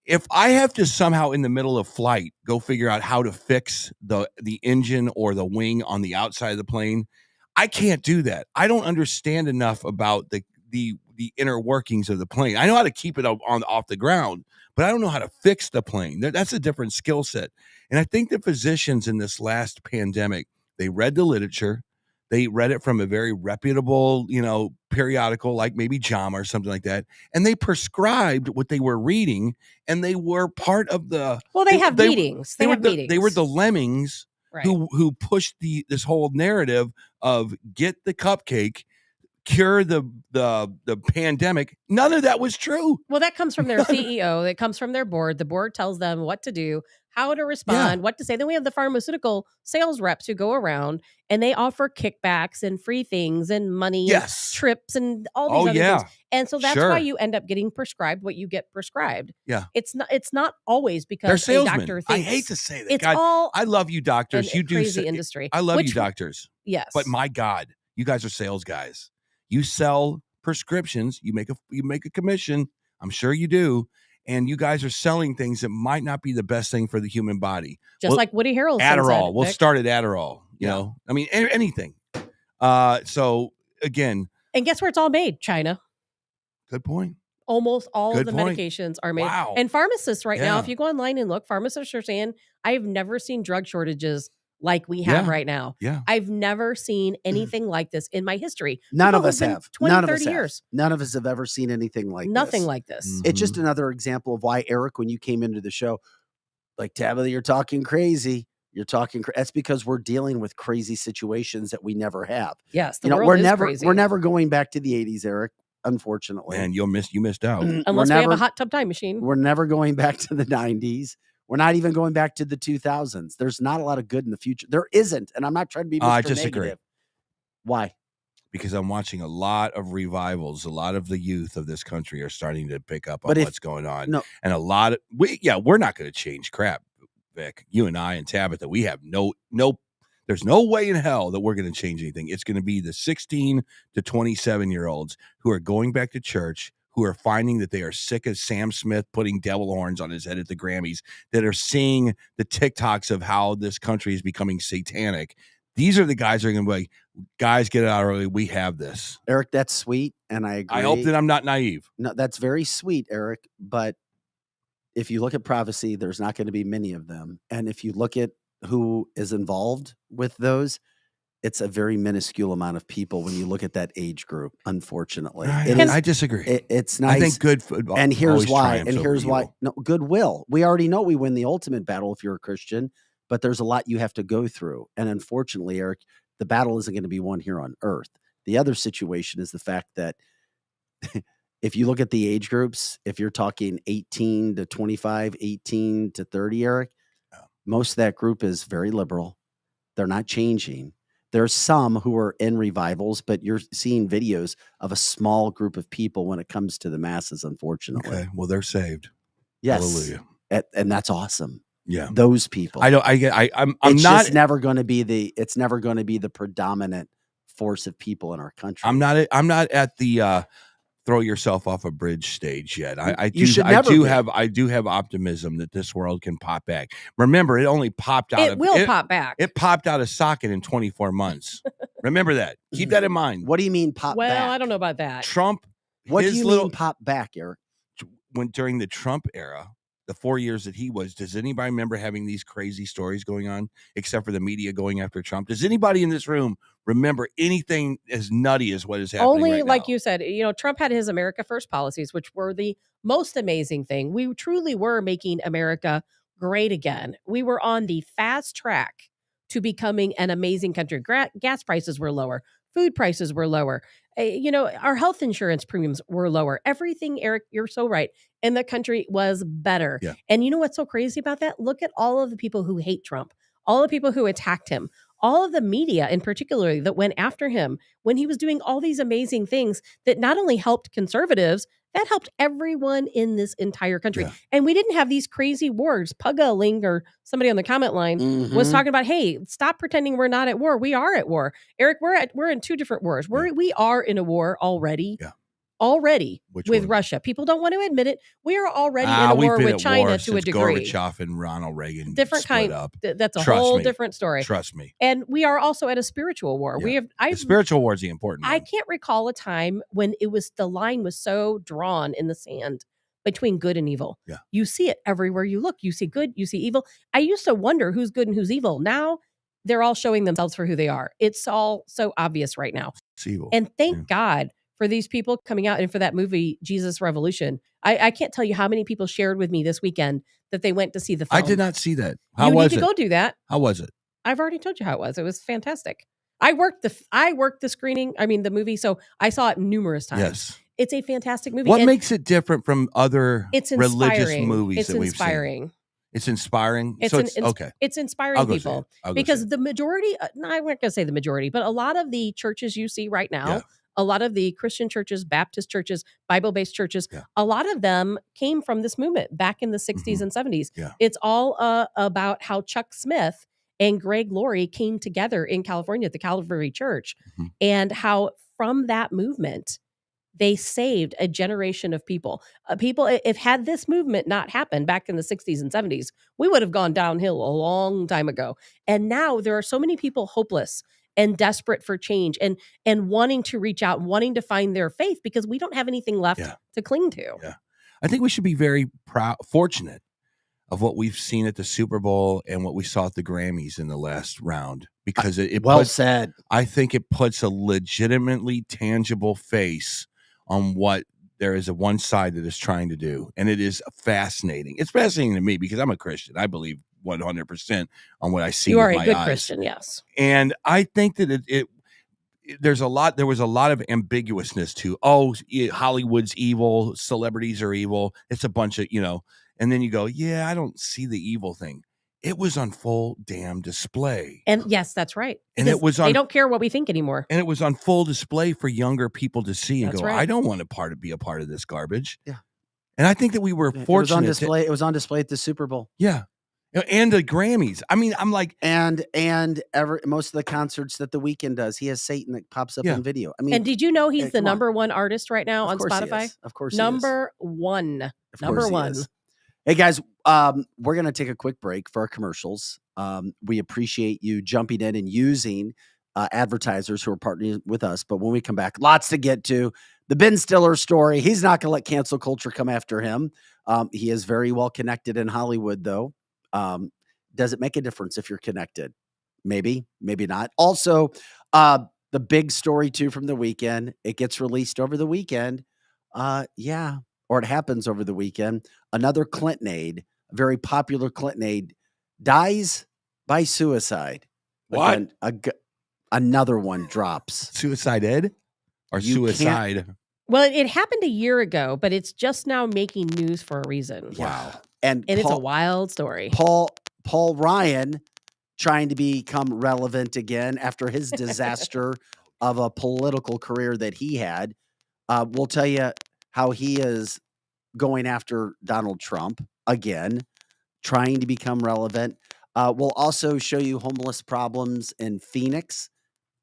If I have to somehow in the middle of flight go figure out how to fix the engine or the wing on the outside of the plane, I can't do that. I don't understand enough about the inner workings of the plane. I know how to keep it off the ground, but I don't know how to fix the plane. That's a different skill set. And I think the physicians in this last pandemic, they read the literature. They read it from a very reputable, periodical, like maybe JAMA or something like that. And they prescribed what they were reading, and they were part of the. Well, they have meetings. They have meetings. They were the lemmings who pushed this whole narrative of get the cupcake, cure the pandemic. None of that was true. Well, that comes from their CEO. That comes from their board. The board tells them what to do, how to respond, what to say. Then we have the pharmaceutical sales reps who go around and they offer kickbacks and free things and money, and trips and all these other things. And so that's why you end up getting prescribed what you get prescribed. Yeah. It's not always because they're salesmen. a doctor thinks. I hate to say that. It's God, all I love you doctors. You do crazy industry. I love you doctors. Yes. But my God, you guys are sales guys. You sell prescriptions, you make a commission. I'm sure you do. And you guys are selling things that might not be the best thing for the human body. Just like Woody Harrelson Adderall. said, We'll start at Adderall, you know. I mean, anything. So again. And guess where it's all made? China. Good point. Almost all of the medications are made. Wow. And pharmacists right now, if you go online and look, pharmacists are saying, I've never seen drug shortages like we have right now. Yeah. I've never seen anything like this in my history. None of us have. 20, None of 30 us years. have. None of us have ever seen anything like Nothing this. like this. It's just another example of why, Eric, when you came into the show, Like, Tabitha, you're talking crazy. You're talking. That's because we're dealing with crazy situations that we never have. Yes, the world is crazy. We're never going back to the 80s, Eric. Unfortunately, Man, you missed out. Unless we have a hot tub time machine. We're never going back to the 90s. We're not even going back to the 2000s. There's not a lot of good in the future. There isn't, and I'm not trying to be Mr. I disagree. Negative. Why? Because I'm watching a lot of revivals. A lot of the youth of this country are starting to pick up on what's going on. No, and a lot of we're not going to change crap, Vic. You and I and Tabitha, we have no. There's no way in hell that we're going to change anything. It's going to be the 16 to 27-year-olds who are going back to church, who are finding that they are sick of Sam Smith putting devil horns on his head at the Grammys, that are seeing the TikToks of how this country is becoming satanic. These are the guys that are going to be like, guys, get it out early. We have this. Eric, that's sweet, and I agree. I hope that I'm not naive. No, that's very sweet, Eric, but if you look at prophecy, there's not going to be many of them. And if you look at who is involved with those, it's a very minuscule amount of people when you look at that age group, unfortunately. I disagree. It's nice. I think good. And here's why. And here's why. No, goodwill. We already know we win the ultimate battle if you're a Christian, but there's a lot you have to go through. And unfortunately, Eric, the battle isn't going to be won here on earth. The other situation is the fact that if you look at the age groups, if you're talking 18 to 25, 18 to 30, Eric, most of that group is very liberal. They're not changing. There's some who are in revivals, but you're seeing videos of a small group of people when it comes to the masses, unfortunately. Okay, well, they're saved. Yes. Hallelujah. And that's awesome. Yeah. Those people. I'm it's not just never going to be the predominant force of people in our country. I'm not at the throw yourself off a bridge stage yet. I do have optimism that this world can pop back. Remember, it only popped out. It will pop back. It popped out of socket in 24 months. Remember that. Keep that in mind. What do you mean pop back? Well, I don't know about that. Trump. What do you mean pop back, Eric? When during the Trump era, the 4 years that he was, does anybody remember having these crazy stories going on, except for the media going after Trump? Does anybody in this room remember anything as nutty as what is happening Only right like now? you said, Trump had his America First policies, which were the most amazing thing. We truly were making America great again. We were on the fast track to becoming an amazing country. Gas prices were lower. Food prices were lower. Our health insurance premiums were lower. Everything, Eric, you're so right. And the country was better. Yeah. And you know what's so crazy about that? Look at all of the people who hate Trump, all the people who attacked him, all of the media in particular that went after him when he was doing all these amazing things that not only helped conservatives, that helped everyone in this entire country. Yeah. And we didn't have these crazy wars. Pugga Ling or somebody on the comment line was talking about, hey, stop pretending we're not at war. We are at war. Eric, we're in two different wars. We are in a war already. Yeah. Already Which with one? Russia. People don't want to admit it. We are already in a war with China to a degree. Gorbachev and Ronald Reagan Different split kind. up. That's a Trust whole me. different story. Trust me. And we are also at a spiritual war. Yeah. The spiritual war is the important I one. can't recall a time when the line was so drawn in the sand between good and evil. Yeah. You see it everywhere you look. You see good, you see evil. I used to wonder who's good and who's evil. Now they're all showing themselves for who they are. It's all so obvious right now. It's evil. And thank God for these people coming out and for that movie, Jesus Revolution. I can't tell you how many people shared with me this weekend that they went to see the film. I did not see that. How you was need it? to go do that. How was it? I've already told you how it was. It was fantastic. I worked the screening. I mean, the movie. So I saw it numerous times. Yes. It's a fantastic movie. What makes it different from other religious movies it's that we've inspiring. seen? It's inspiring. Okay. It's inspiring people because the majority, I'm not going to say the majority, but a lot of the churches you see right now, a lot of the Christian churches, Baptist churches, Bible-based churches, a lot of them came from this movement back in the 60s and 70s. Yeah. It's all about how Chuck Smith and Greg Laurie came together in California at the Calvary Church and how from that movement, they saved a generation of people. If had this movement not happened back in the 60s and 70s, we would have gone downhill a long time ago. And now there are so many people hopeless and desperate for change and wanting to reach out, wanting to find their faith because we don't have anything left to cling to. Yeah. I think we should be very fortunate of what we've seen at the Super Bowl and what we saw at the Grammys in the last round because said. I think it puts a legitimately tangible face on what there is a one side that is trying to do, and it is fascinating. It's fascinating to me because I'm a Christian. I believe 100% on what I see. You with are a my good eyes. Christian, yes. And I think that there was a lot of ambiguousness to, Hollywood's evil, celebrities are evil. It's a bunch of, and then you go, yeah, I don't see the evil thing. It was on full damn display. And yes, that's right. And it was they don't care what we think anymore. And it was on full display for younger people to see and That's go, right. I don't want to be a part of this garbage. Yeah. And I think that we were fortunate. It was on display at the Super Bowl. Yeah. And the Grammys. I mean, I'm like, and most of the concerts that The Weeknd does, he has Satan that pops up in video. I mean, and did you know he's the number one artist right now on Spotify? Of course, number one. Number one. Hey guys, we're gonna take a quick break for our commercials. We appreciate you jumping in and using advertisers who are partnering with us. But when we come back, lots to get to. The Ben Stiller story. He's not gonna let cancel culture come after him. He is very well connected in Hollywood, though. Does it make a difference if you're connected? Maybe, maybe not. Also, the big story too from the weekend, it gets released over the weekend. Or it happens over the weekend. Another Clinton aide, a very popular Clinton aide, dies by suicide. What? Again, another one drops. Suicide Ed? Or suicide? Well, it happened a year ago, but it's just now making news for a reason. Wow. And it's a wild story. Paul Ryan trying to become relevant again after his disaster of a political career that he had. We'll tell you how he is going after Donald Trump again, trying to become relevant. We'll also show you homeless problems in Phoenix.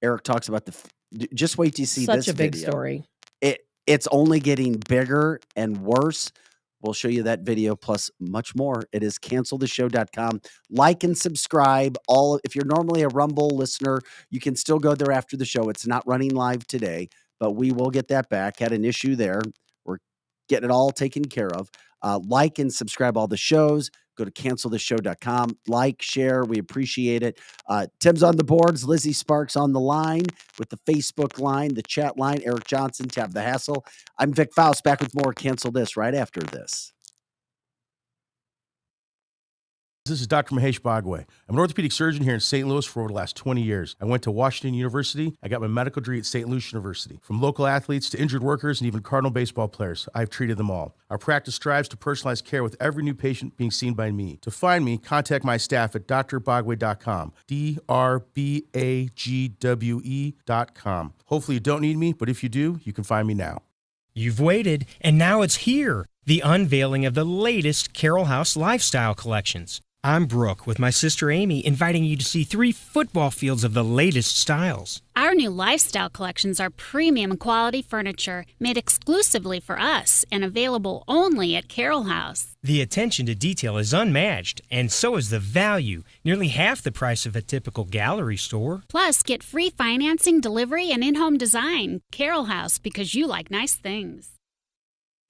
Eric talks about just wait till you see this Such a big video. story. It's only getting bigger and worse. We'll show you that video plus much more. It is canceltheshow.com. Like and subscribe. If you're normally a Rumble listener, you can still go there after the show. It's not running live today, but we will get that back. Had an issue there. We're getting it all taken care of. Like and subscribe all the shows. Go to canceltheshow.com. Like, share. We appreciate it. Tim's on the boards. Lizzie Sparks on the line with the Facebook line, the chat line. Eric Johnson, Tab the Hassle. I'm Vic Faust, back with more Cancel This right after this. This is Dr. Mahesh Bhagway. I'm an orthopedic surgeon here in St. Louis for over the last 20 years. I went to Washington University. I got my medical degree at St. Louis University. From local athletes to injured workers and even Cardinal baseball players, I've treated them all. Our practice strives to personalize care with every new patient being seen by me. To find me, contact my staff at drbagwe.com, DRBAGWE.com. Hopefully you don't need me, but if you do, you can find me now. You've waited, and now it's here. The unveiling of the latest Carroll House lifestyle collections. I'm Brooke with my sister Amy, inviting you to see 3 football fields of the latest styles. Our new lifestyle collections are premium quality furniture made exclusively for us and available only at Carroll House. The attention to detail is unmatched, and so is the value, nearly half the price of a typical gallery store. Plus, get free financing, delivery, and in-home design. Carroll House, because you like nice things.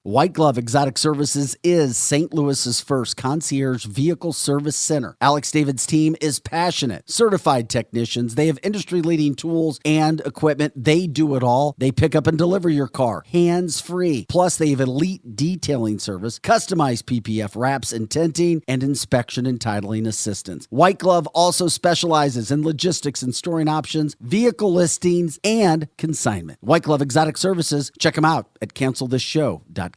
White Glove Exotic Services is St. Louis's first concierge vehicle service center. Alex David's team is passionate, certified technicians. They have industry-leading tools and equipment. They do it all. They pick up and deliver your car, hands-free. Plus, they have elite detailing service, customized PPF wraps and tinting, and inspection and titling assistance. White Glove also specializes in logistics and storing options, vehicle listings, and consignment. White Glove Exotic Services. Check them out at cancelthisshow.com.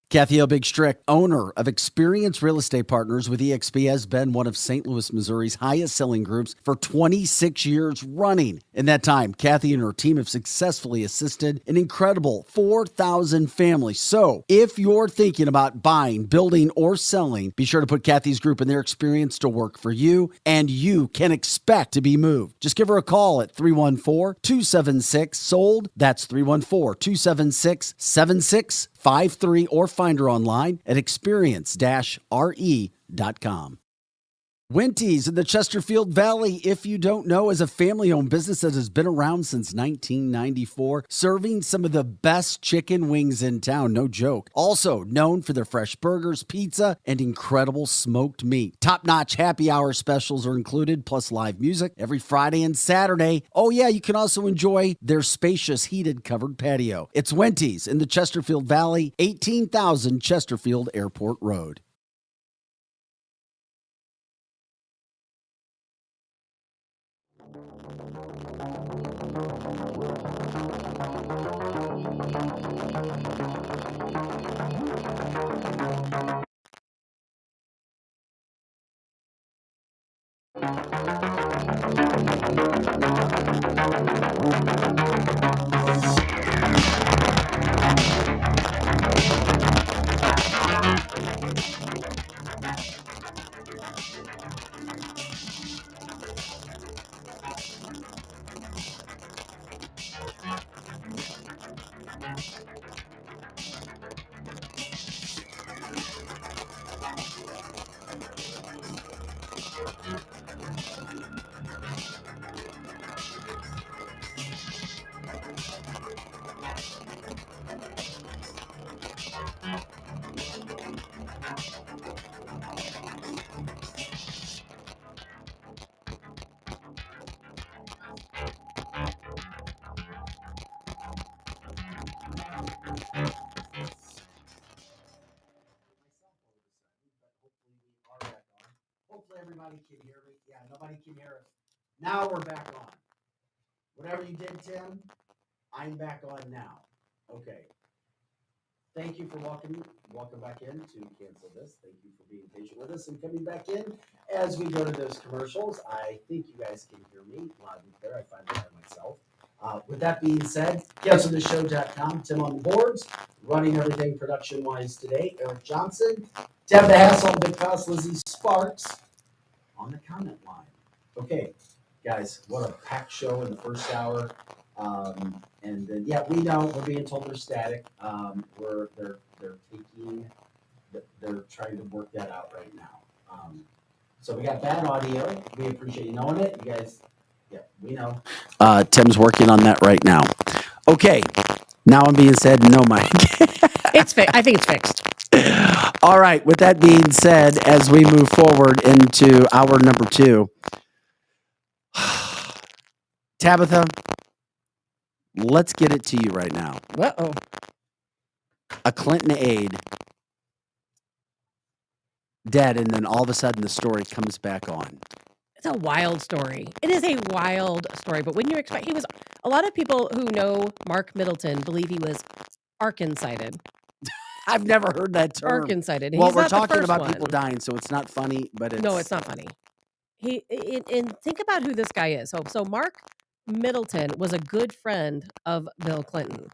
Kathy O. Big Strick, owner of Experience Real Estate Partners with eXp, has been one of St. Louis, Missouri's highest selling groups for 26 years running. In that time, Kathy and her team have successfully assisted an incredible 4,000 families. So if you're thinking about buying, building, or selling, be sure to put Kathy's group and their experience to work for you, and you can expect to be moved. Just give her a call at 314-276-SOLD. That's 314-276-7653, or find her online at experience-re.com. Winty's in the Chesterfield Valley, if you don't know, is a family-owned business that has been around since 1994, serving some of the best chicken wings in town, no joke. Also known for their fresh burgers, pizza, and incredible smoked meat. Top-notch happy hour specials are included, plus live music every Friday and Saturday. Oh yeah, you can also enjoy their spacious heated covered patio. It's Winty's in the Chesterfield Valley, 18,000 Chesterfield Airport Road. Hopefully everybody can hear me. Yeah, nobody can hear us. Now we're back on. Whatever you did, Tim, I'm back on now. Okay. Thank you for welcome back in to Cancel This. Thank you for being patient with us and coming back in as we go to those commercials. I think you guys can hear me loud and clear. I find that by myself. With that being said, canceltheshow.com. Tim on the boards, running everything production-wise today. Eric Johnson, Tabitha Hassel, Big Cost, Lizzie Sparks on the comment line. Okay, guys, what a packed show in the first hour. And then, yeah, we know we're being told they're static. They're trying to work that out right now. So we got bad audio. We appreciate you knowing it. You guys, yeah, we know. Tim's working on that right now. Okay, now I'm being said, no, Mike. It's fixed. I think it's fixed. All right. With that being said, as we move forward into hour number 2, Tabitha, let's get it to you right now. Uh-oh. A Clinton aide dead, and then all of a sudden the story comes back on. It's a wild story. It is a wild story, but wouldn't you expect a lot of people who know Mark Middleton believe he was Arkancided. I've never heard that term. Arkancided. Well, He's we're not the talking first about one. people dying, so it's not funny, but it's... No, it's not funny. And think about who this guy is. So Mark Middleton was a good friend of Bill Clinton.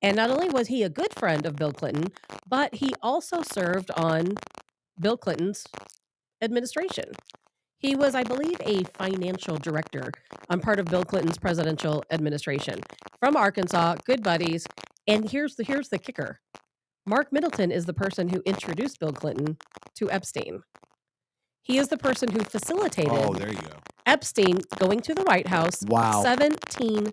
And not only was he a good friend of Bill Clinton, but he also served on Bill Clinton's administration. He was, I believe, a financial director on part of Bill Clinton's presidential administration. From Arkansas, good buddies. And here's the kicker. Mark Middleton is the person who introduced Bill Clinton to Epstein. He is the person who facilitated there you go. Epstein going to the White House 17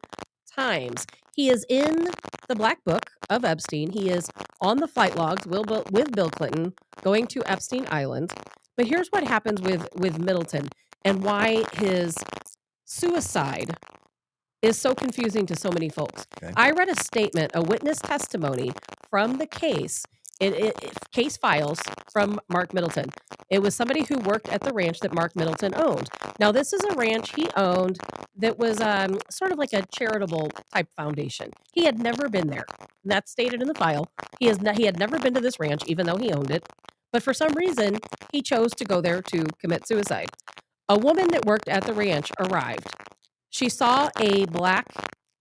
times. He is in the black book of Epstein. He is on the flight logs with Bill Clinton going to Epstein Island. But here's what happens with Middleton and why his suicide is so confusing to so many folks. Okay. I read a statement, a witness testimony from the case, case files from Mark Middleton. It was somebody who worked at the ranch that Mark Middleton owned. Now, this is a ranch he owned that was sort of like a charitable type foundation. He had never been there. And that's stated in the file. He had never been to this ranch, even though he owned it. But for some reason, he chose to go there to commit suicide. A woman that worked at the ranch arrived. She saw a black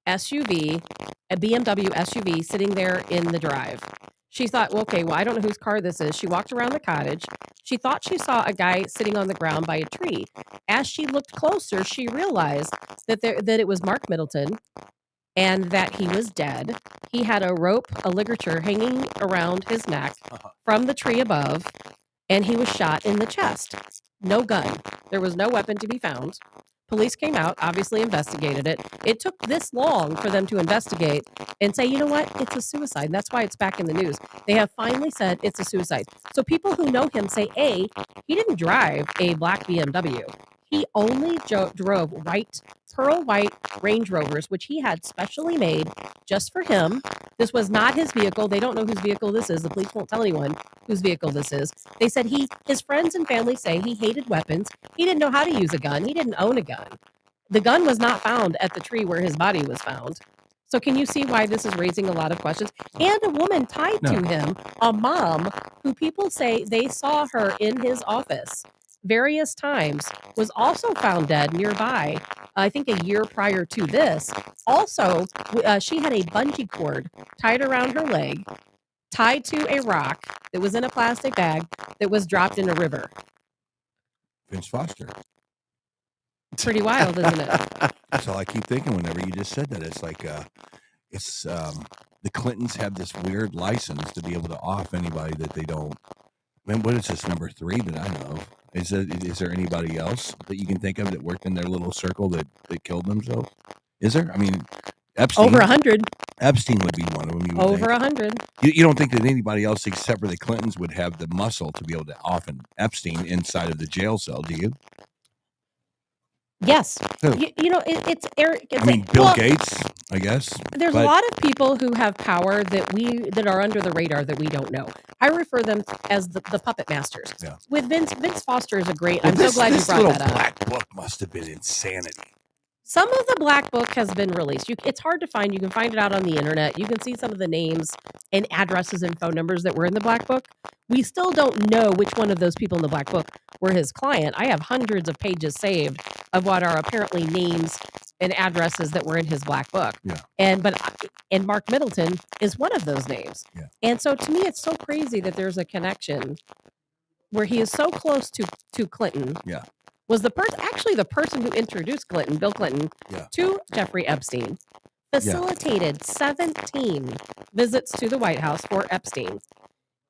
SUV, a BMW SUV, sitting there in the drive. She thought, okay, well, I don't know whose car this is. She walked around the cottage. She thought she saw a guy sitting on the ground by a tree. As she looked closer, she realized that it was Mark Middleton and that he was dead. He had a rope, a ligature hanging around his neck from the tree above. and he was shot in the chest. No gun. There was no weapon to be found. Police came out, obviously investigated it. It took this long for them to investigate and say, you know what, it's a suicide. And that's why it's back in the news. They have finally said it's a suicide. So people who know him say, A, he didn't drive a black BMW. He only drove pearl white Range Rovers, which he had specially made just for him. This was not his vehicle. They don't know whose vehicle this is. The police won't tell anyone whose vehicle this is. They said his friends and family say he hated weapons. He didn't know how to use a gun. He didn't own a gun. The gun was not found at the tree where his body was found. So can you see why this is raising a lot of questions? And a woman tied to him, a mom who people say they saw her in his office various times, was also found dead nearby, I think a year prior to this. Also, she had a bungee cord tied around her leg, tied to a rock that was in a plastic bag that was dropped in a river. Vince Foster. Pretty wild, isn't it? That's all I keep thinking whenever you just said that. It's like, the Clintons have this weird license to be able to off anybody that they don't. I mean, what is this, number 3 that I know of? Is there anybody else that you can think of that worked in their little circle that killed themselves? Is there? I mean, Epstein. Over 100. Epstein would be one of them. Over 100. You don't think that anybody else except for the Clintons would have the muscle to be able to off an Epstein inside of the jail cell, do you? Yes. It's Eric. Bill Gates, I guess. There's a lot of people who have power that are under the radar that we don't know. I refer them as the puppet masters. Yeah. With Vince Foster is a great. I'm so glad you brought that up. This little black book must have been insanity. Some of the black book has been released. It's hard to find. You can find it out on the internet. You can see some of the names and addresses and phone numbers that were in the black book. We still don't know which one of those people in the black book were his client. I have hundreds of pages saved of what are apparently names and addresses that were in his black book. Yeah. And Mark Middleton is one of those names. Yeah. And so to me, it's so crazy that there's a connection where he is so close to Clinton. Yeah. Was the person who introduced Bill Clinton, to Jeffrey Epstein, facilitated 17 visits to the White House for Epstein.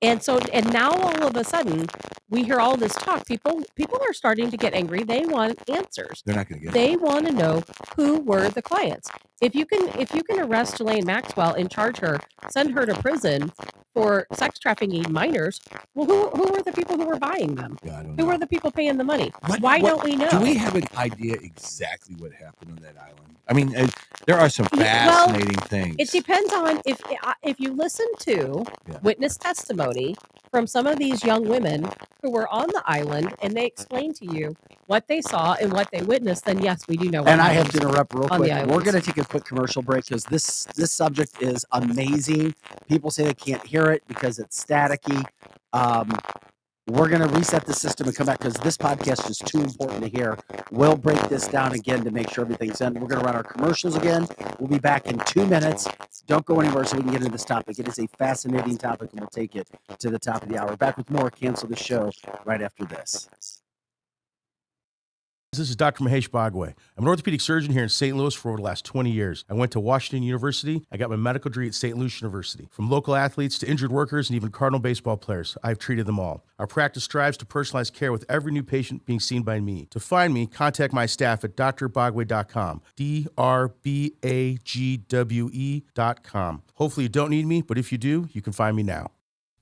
And now all of a sudden we hear all this talk. People are starting to get angry. They want answers. They're not going to get. They want to know who were the clients. If you can arrest Ghislaine Maxwell and charge her, send her to prison for sex trafficking minors, well, who were the people who were buying them? Yeah, I don't who know. were the people paying the money? Why don't we know? Do we have an idea exactly what happened on that island? I mean, there are some fascinating things. It depends on if you listen to witness testimony from some of these young women who were on the island and they explain to you what they saw and what they witnessed, then yes, we do know. And I have to interrupt real quick. We're going to take a quick commercial break because this subject is amazing. People say they can't hear it because it's staticky. We're going to reset the system and come back because this podcast is too important to hear. We'll break this down again to make sure everything's in. We're going to run our commercials again. We'll be back in 2 minutes. Don't go anywhere so we can get into this topic. It is a fascinating topic, and we'll take it to the top of the hour. Back with more Cancel the Show right after this. This is Dr. Mahesh Bhagway. I'm an orthopedic surgeon here in St. Louis for over the last 20 years. I went to Washington University. I got my medical degree at St. Louis University. From local athletes to injured workers and even Cardinal baseball players, I've treated them all. Our practice strives to personalize care with every new patient being seen by me. To find me, contact my staff at drbagwe.com, DRBAGWE.com. Hopefully you don't need me, but if you do, you can find me now.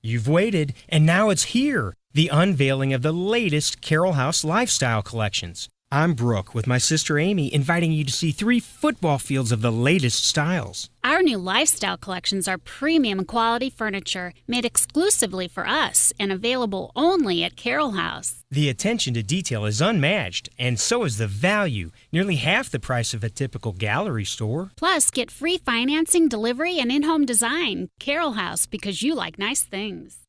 You've waited, and now it's here, the unveiling of the latest Carroll House lifestyle collections. I'm Brooke with my sister Amy, inviting you to see 3 football fields of the latest styles. Our new lifestyle collections are premium quality furniture made exclusively for us and available only at Carroll House. The attention to detail is unmatched, and so is the value, nearly half the price of a typical gallery store. Plus, get free financing, delivery, and in-home design. Carroll House, because you like nice things.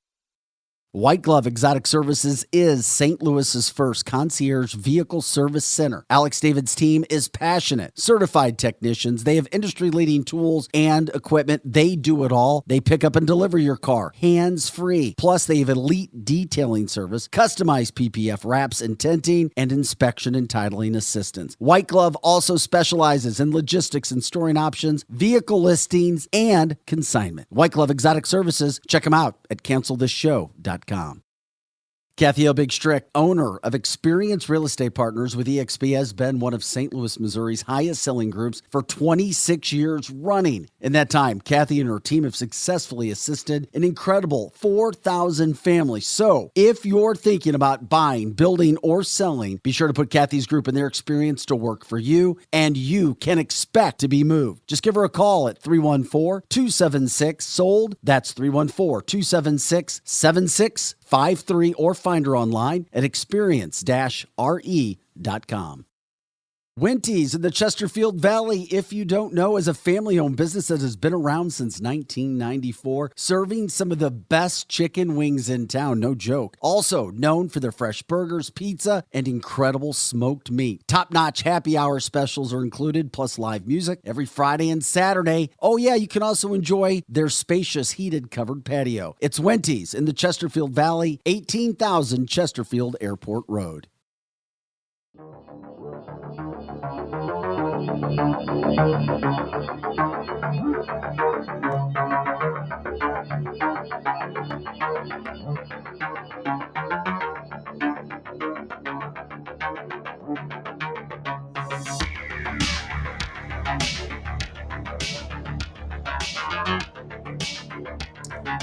White Glove Exotic Services is St. Louis's first concierge vehicle service center. Alex David's team is passionate, certified technicians. They have industry-leading tools and equipment. They do it all. They pick up and deliver your car, hands-free. Plus, they have elite detailing service, customized PPF wraps and tinting, and inspection and titling assistance. White Glove also specializes in logistics and storing options, vehicle listings, and consignment. White Glove Exotic Services. Check them out at cancelthisshow.com. Kathy Obig Strick, owner of Experience Real Estate Partners with eXp, has been one of St. Louis, Missouri's highest selling groups for 26 years running. In that time, Kathy and her team have successfully assisted an incredible 4,000 families. So if you're thinking about buying, building, or selling, be sure to put Kathy's group and their experience to work for you, and you can expect to be moved. Just give her a call at 314-276-SOLD. That's 314-276-7653, or find her online at experience-re.com. Winty's in the Chesterfield Valley, if you don't know, is a family-owned business that has been around since 1994, serving some of the best chicken wings in town, no joke. Also known for their fresh burgers, pizza, and incredible smoked meat. Top-notch happy hour specials are included, plus live music every Friday and Saturday. Oh yeah, you can also enjoy their spacious heated covered patio. It's Winty's in the Chesterfield Valley, 18,000 Chesterfield Airport Road.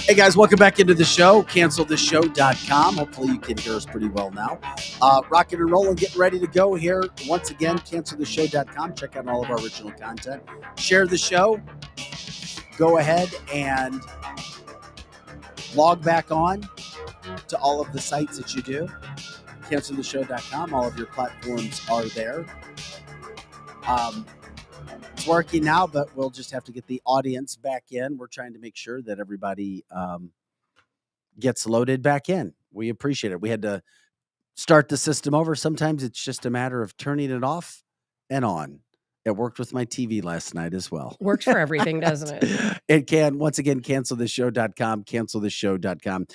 Hey guys, welcome back into the show. CancelTheShow.com. Hopefully you can hear us pretty well now. Rocking and rolling, getting ready to go here. Once again, CancelTheShow.com. Check out all of our original content. Share the show. Go ahead and log back on to all of the sites that you do. CancelTheShow.com. All of your platforms are there. It's working now, but we'll just have to get the audience back in. We're trying to make sure that everybody gets loaded back in. We appreciate it. We had to start the system over. Sometimes it's just a matter of turning it off and on. It worked with my TV last night as well. Works for everything, doesn't it? It can. Once again, CancelTheShow.com, CancelTheShow.com.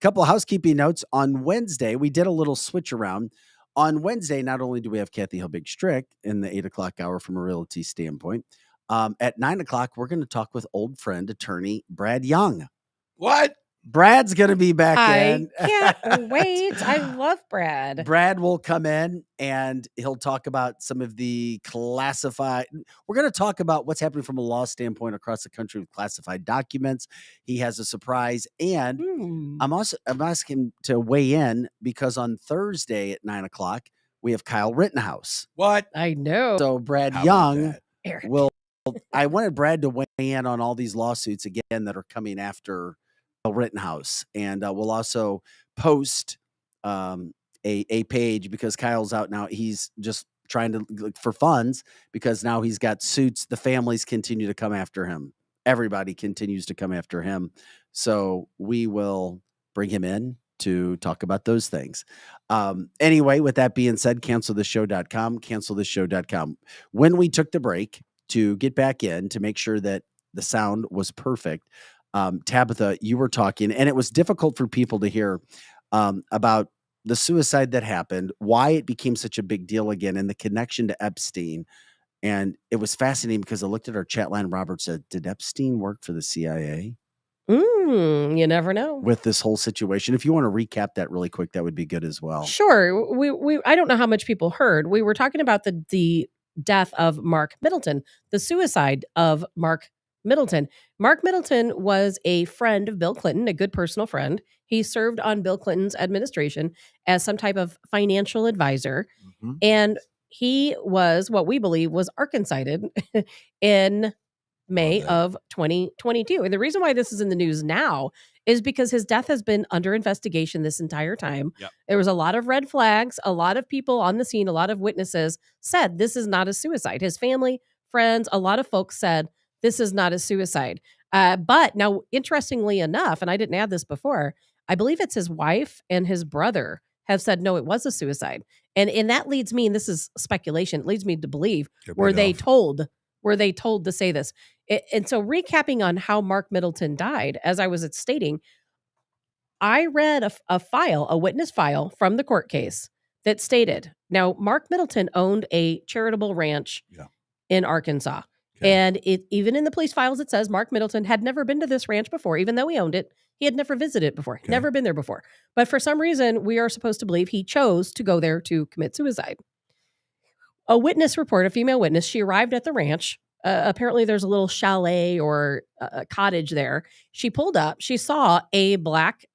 Couple of housekeeping notes. On Wednesday, we did a little switch around. On Wednesday, not only do we have Kathy Obig Strick in the 8 o'clock hour from a realty standpoint, at 9 o'clock, we're going to talk with old friend, attorney Brad Young. What? Brad's going to be back in. I can't wait. I love Brad. Brad will come in and he'll talk about some of the classified. We're going to talk about what's happening from a law standpoint across the country with classified documents. He has a surprise. And I'm asking him to weigh in because on Thursday at 9 o'clock, we have Kyle Rittenhouse. What? I know. So Brad Young will. I wanted Brad to weigh in on all these lawsuits again that are coming after Rittenhouse, and we'll also post a page because Kyle's out now. He's just trying to look for funds because now he's got suits. The families continue to come after him. Everybody continues to come after him. So we will bring him in to talk about those things. Anyway, with that being said, CancelTheShow.com, CancelTheShow.com. When we took the break to get back in to make sure that the sound was perfect, Tabitha, you were talking, and it was difficult for people to hear about the suicide that happened, why it became such a big deal again, and the connection to Epstein. And it was fascinating because I looked at our chat line. Robert said, did Epstein work for the CIA? You never know. With this whole situation. If you want to recap that really quick, that would be good as well. Sure. We I don't know how much people heard. We were talking about the death of Mark Middleton, the suicide of Mark Middleton. Mark Middleton was a friend of Bill Clinton, a good personal friend. He served on Bill Clinton's administration as some type of financial advisor. Mm-hmm. And he was what we believe was Arkancided in May of 2022. And the reason why this is in the news now is because his death has been under investigation this entire time. Yep. There was a lot of red flags. A lot of people on the scene, a lot of witnesses said this is not a suicide. His family, friends, a lot of folks said this is not a suicide. But now, interestingly enough, and I didn't add this before, I believe it's his wife and his brother have said, no, it was a suicide. And that leads me, and this is speculation, it leads me to believe, were they told to say this? And so recapping on how Mark Middleton died, as I was stating, I read a witness file from the court case that stated, now, Mark Middleton owned a charitable ranch in Arkansas. And even in the police files, it says Mark Middleton had never been to this ranch before, even though he owned it. He had never visited it before, never been there before. But for some reason, we are supposed to believe he chose to go there to commit suicide. A witness report, a female witness, she arrived at the ranch. Apparently, there's a little chalet or a cottage there. She pulled up. She saw a black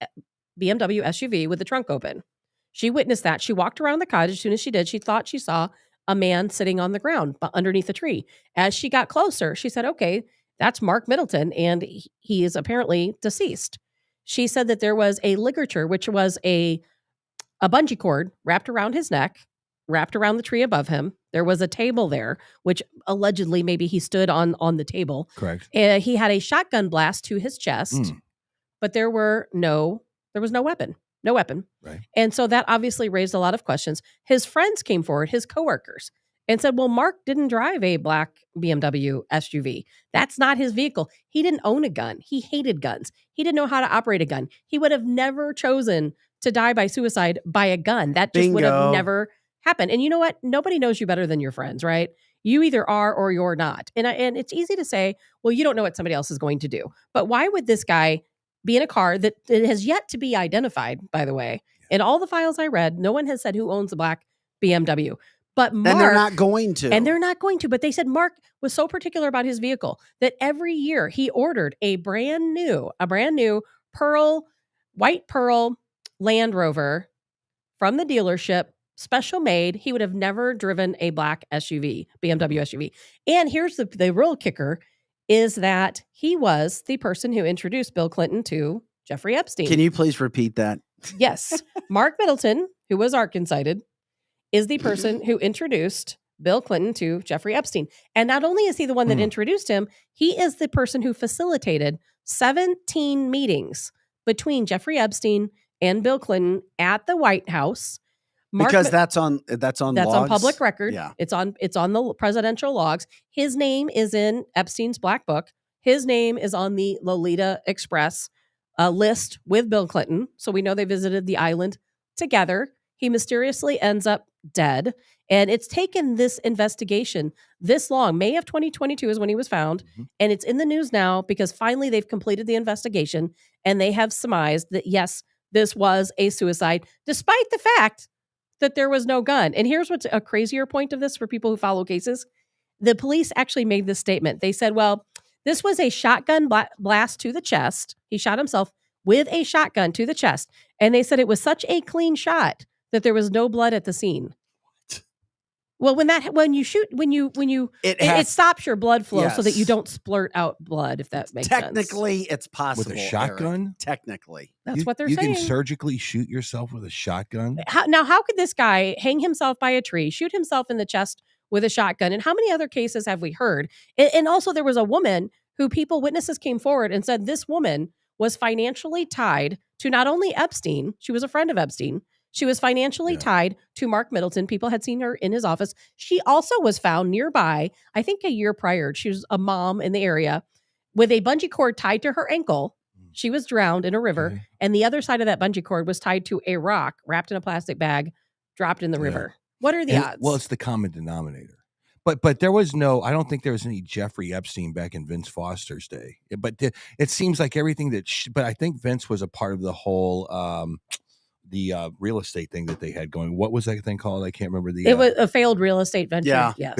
BMW SUV with the trunk open. She witnessed that. She walked around the cottage. As soon as she did, she thought she saw a man sitting on the ground underneath a tree. As she got closer, she said, okay, that's Mark Middleton, and he is apparently deceased. She said that there was a ligature, which was a bungee cord wrapped around his neck, wrapped around the tree above him. There was a table there, which allegedly maybe he stood on the table. Correct. He had a shotgun blast to his chest, but there was no weapon. No weapon. Right. And so that obviously raised a lot of questions. His friends came forward, his coworkers, and said, well, Mark didn't drive a black BMW SUV. That's not his vehicle. He didn't own a gun. He hated guns. He didn't know how to operate a gun. He would have never chosen to die by suicide by a gun. That just would have never happened. And you know what? Nobody knows you better than your friends, right? You either are or you're not. And it's easy to say, well, you don't know what somebody else is going to do. But why would this guy be in a car that has yet to be identified, by the way? In all the files I read, no one has said who owns the black BMW. But Mark, and they're not going to. And they're not going to. But they said Mark was so particular about his vehicle that every year he ordered a brand new white pearl Land Rover from the dealership, special made. He would have never driven a black SUV, BMW SUV. And here's the real kicker, is that he was the person who introduced Bill Clinton to Jeffrey Epstein. Can you please repeat that? Yes. Mark Middleton, who was Arkansas-sided, is the person who introduced Bill Clinton to Jeffrey Epstein. And not only is he the one that introduced him, he is the person who facilitated 17 meetings between Jeffrey Epstein and Bill Clinton at the White House. Because that's on logs. on Public record. Yeah. It's on the presidential logs. His name is in Epstein's black book. His name is on the Lolita Express list with Bill Clinton. So we know they visited the island together. He mysteriously ends up dead. And it's taken this investigation this long. May of 2022 is when he was found. And it's in the news now because finally they've completed the investigation and they have surmised that, yes, this was a suicide, despite the fact that there was no gun. And here's what's a crazier point of this for people who follow cases. The police actually made this statement. They said, well, this was a shotgun blast to the chest. He shot himself with a shotgun to the chest. And they said it was such a clean shot that there was no blood at the scene. Well, when you shoot, it stops your blood flow so that you don't splurt out blood, if that makes sense. Technically, it's possible. With a shotgun? Eric. Technically. That's what they're saying. You can surgically shoot yourself with a shotgun? How could this guy hang himself by a tree, shoot himself in the chest with a shotgun? And how many other cases have we heard? And also there was a woman who witnesses came forward and said this woman was financially tied to not only Epstein, she was a friend of Epstein, she was financially tied to Mark Middleton. People had seen her in his office. She also was found nearby, I think a year prior. She was a mom in the area with a bungee cord tied to her ankle. She was drowned in a river. And the other side of that bungee cord was tied to a rock wrapped in a plastic bag, dropped in the river. What are the odds? Well, it's the common denominator. But there was I don't think there was any Jeffrey Epstein back in Vince Foster's day. But it seems like everything but I think Vince was a part of the whole the real estate thing that they had going. What was that thing called? I can't remember. It was a failed real estate venture. Yeah. Yes.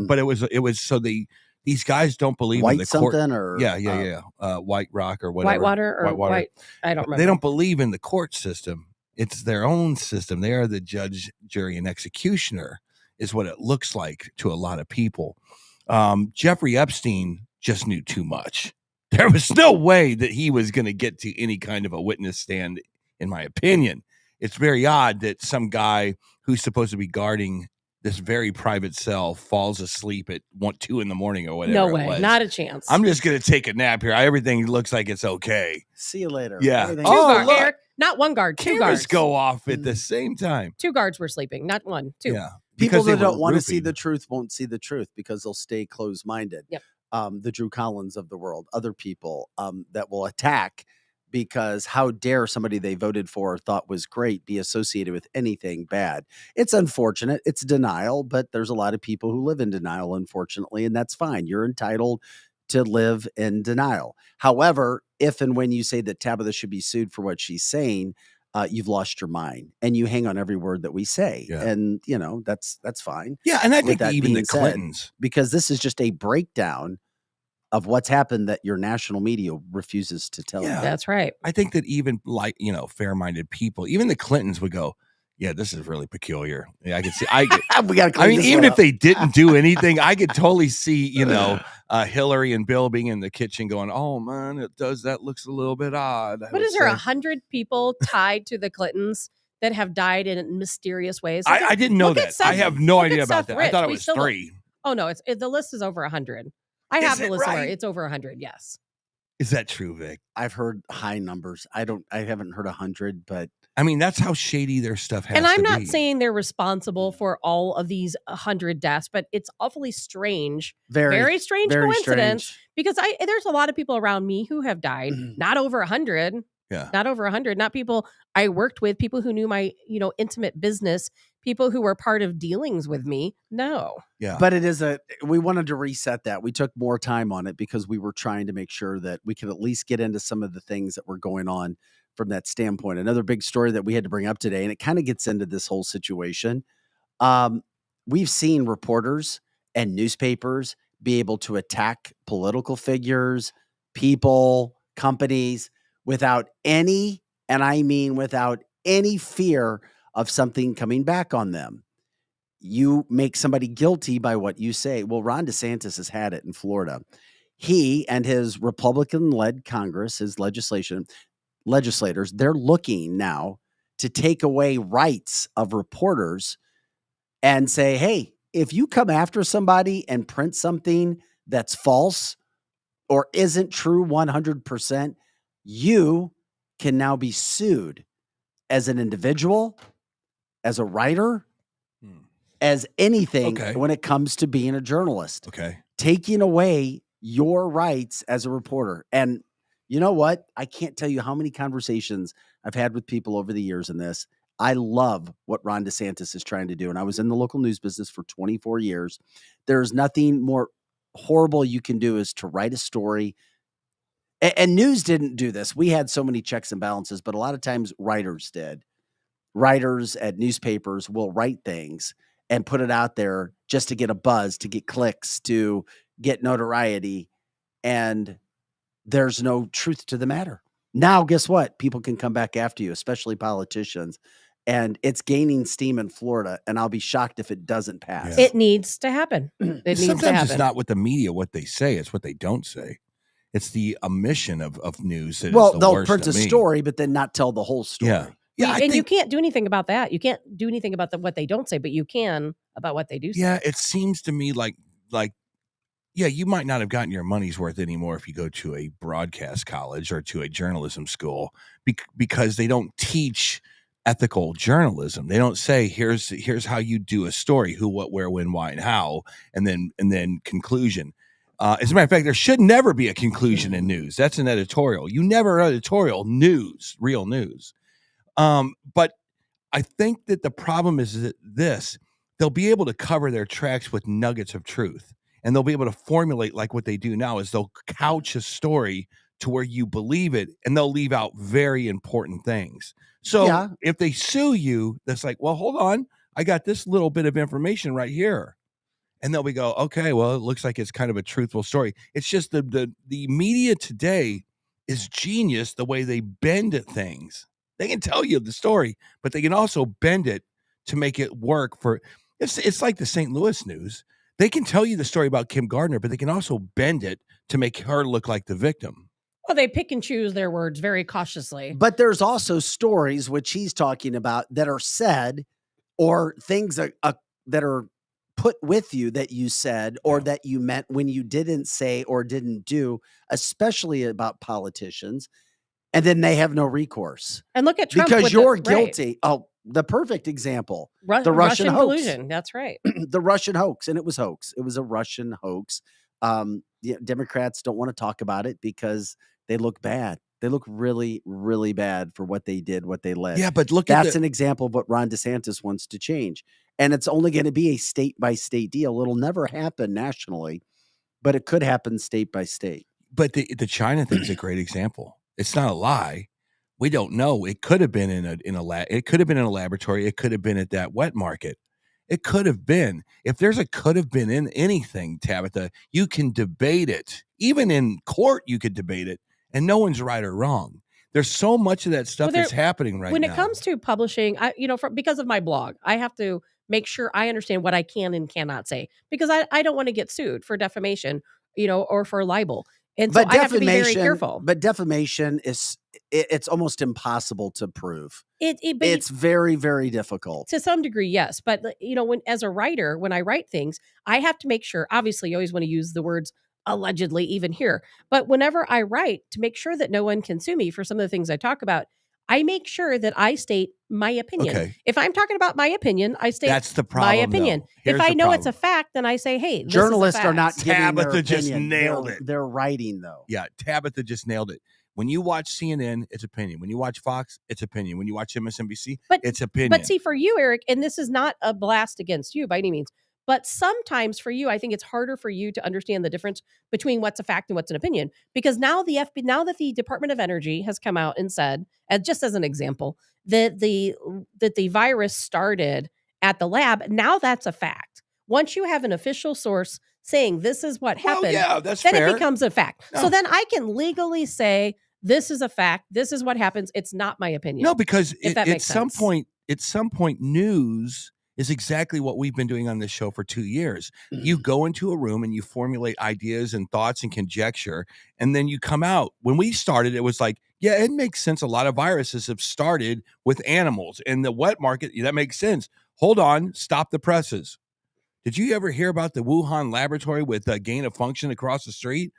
But it was so these guys don't believe white in the court. something or White Rock or whatever. Whitewater or White. I don't remember. They don't believe in the court system. It's their own system. They are the judge, jury, and executioner, is what it looks like to a lot of people. Jeffrey Epstein just knew too much. There was no way that he was going to get to any kind of a witness stand, in my opinion. It's very odd that some guy who's supposed to be guarding this very private cell falls asleep at 2 a.m. or whatever. No way, not a chance. I'm just going to take a nap here. Everything looks like it's okay. See you later. Yeah. Everything- Two guards, Eric. Not one guard, two Cameras guards. go off at the same time. 2 guards were sleeping, not 1, 2. Yeah. People Because they that don't were want to see roofing. the truth won't see the truth because they'll stay closed-minded. Yep. The Drew Collins of the world, other people that will attack because how dare somebody they voted for or thought was great be associated with anything bad? It's unfortunate. It's denial, but there's a lot of people who live in denial, unfortunately, and that's fine. You're entitled to live in denial. However, if and when you say that Tabitha should be sued for what she's saying, you've lost your mind and you hang on every word that we say. Yeah. And, that's fine. Yeah, and I With think that even the being said, Clintons. because this is just a breakdown of what's happened that your national media refuses to tell you. That's right. I think that even fair-minded people, even the Clintons would go, yeah, this is really peculiar. Yeah, I could see. We got to clean this even one if up. they didn't do anything, I could totally see, Hillary and Bill being in the kitchen going, oh man, that looks a little bit odd. But is there 100 people tied to the Clintons that have died in mysterious ways? I didn't know that. I have no idea about that. I thought it was 3. Oh no, the list is over 100. I have the list somewhere. It's over 100. Yes. Is that true, Vic? I've heard high numbers. I haven't heard 100, but I mean, that's how shady their stuff has. And I'm to not be. saying they're responsible for all of these 100 deaths, but it's awfully strange. very strange very coincidence. strange. Because there's a lot of people around me who have died, not over 100. Yeah. Not over 100. Not people I worked with, people who knew my, intimate business, people who were part of dealings with me. No. Yeah. But we wanted to reset that. We took more time on it because we were trying to make sure that we could at least get into some of the things that were going on from that standpoint. Another big story that we had to bring up today, and it kind of gets into this whole situation. We've seen reporters and newspapers be able to attack political figures, people, companies without any, and I mean without any fear of something coming back on them. You make somebody guilty by what you say. Well, Ron DeSantis has had it in Florida. He and his Republican-led Congress, his legislators, they're looking now to take away rights of reporters and say, hey, if you come after somebody and print something that's false or isn't true 100%, you can now be sued as an individual, as a writer, as anything when it comes to being a journalist. Okay. Taking away your rights as a reporter. And you know what? I can't tell you how many conversations I've had with people over the years in this. I love what Ron DeSantis is trying to do. And I was in the local news business for 24 years. There's nothing more horrible you can do is to write a story. And news didn't do this. We had so many checks and balances, but a lot of times writers did. Writers at newspapers will write things and put it out there just to get a buzz, to get clicks, to get notoriety. And there's no truth to the matter. Now, guess what? People can come back after you, especially politicians. And it's gaining steam in Florida. And I'll be shocked if it doesn't pass. It needs to happen. Sometimes it's not what the media, what they say. It's what they don't say. It's the omission of news. They'll print a story, but then not tell the whole story. Yeah. Yeah, and you can't do anything about that. You can't do anything about what they don't say, but you can about what they do say. Yeah, it seems to me like, you might not have gotten your money's worth anymore if you go to a broadcast college or to a journalism school because they don't teach ethical journalism. They don't say, here's how you do a story, who, what, where, when, why, and how, and then conclusion. As a matter of fact, there should never be a conclusion in news. That's an editorial. You never editorial news, real news. But I think that the problem is that they'll be able to cover their tracks with nuggets of truth, and they'll be able to formulate like what they do now is they'll couch a story to where you believe it, and they'll leave out very important things. So if they sue you, that's like, well, hold on, I got this little bit of information right here. And they'll go, okay, well, it looks like it's kind of a truthful story. It's just the media today is genius the way they bend at things. They can tell you the story, but they can also bend it to make it work for it's like the St. Louis News. They can tell you the story about Kim Gardner, but they can also bend it to make her look like the victim. Well, they pick and choose their words very cautiously. But there's also stories, which he's talking about, that are said or things that are put with you that you said or that you meant when you didn't say or didn't do, especially about politicians. And then they have no recourse. And look at Trump because you're guilty. Right. Oh, the perfect example. The Russian hoax. Collusion. That's right. The Russian hoax. And it was hoax. It was a Russian hoax. Democrats don't want to talk about it because they look bad. They look really, really bad for what they did, what they led. Yeah, but that's an example of what Ron DeSantis wants to change. And it's only going to be a state-by-state deal. It'll never happen nationally, but it could happen state by state. But the China thing is a great example. It's not a lie. We don't know. It could have been in a lab. It could have been in a laboratory. It could have been at that wet market. It could have been. If there's a could have been in anything, Tabitha, you can debate it. Even in court, you could debate it, and no one's right or wrong. There's so much of that stuff that's happening right now. When it comes to publishing, because of my blog, I have to make sure I understand what I can and cannot say, because I don't want to get sued for defamation, or for libel. And so I have to be very careful. But defamation it's almost impossible to prove. It's very, very difficult. To some degree, yes. But, as a writer, when I write things, I have to make sure, obviously, you always want to use the words allegedly, even here. But whenever I write, to make sure that no one can sue me for some of the things I talk about, I make sure that I state my opinion. Okay. If I'm talking about my opinion, I state that's the problem, my opinion. If I know it's a fact, then I say, hey, this journalists is a fact. are not giving Tabitha their just opinion. nailed it. They're writing, though. Yeah, Tabitha just nailed it. When you watch CNN, it's opinion. When you watch Fox, it's opinion. When you watch MSNBC, it's opinion. But see, for you, Eric, and this is not a blast against you by any means, but sometimes for you, I think it's harder for you to understand the difference between what's a fact and what's an opinion. Because now now that the Department of Energy has come out and said, just as an example, that the virus started at the lab, now that's a fact. Once you have an official source saying this is what happened, that's then fair. It becomes a fact. No. So then I can legally say this is a fact. This is what happens. It's not my opinion. No, because at some point, news is exactly what we've been doing on this show for 2 years. You go into a room and you formulate ideas and thoughts and conjecture, and then you come out. When we started, it was like, yeah, it makes sense. A lot of viruses have started with animals. In the wet market, that makes sense. Hold on, stop the presses. Did you ever hear about the Wuhan laboratory with gain of function across the street?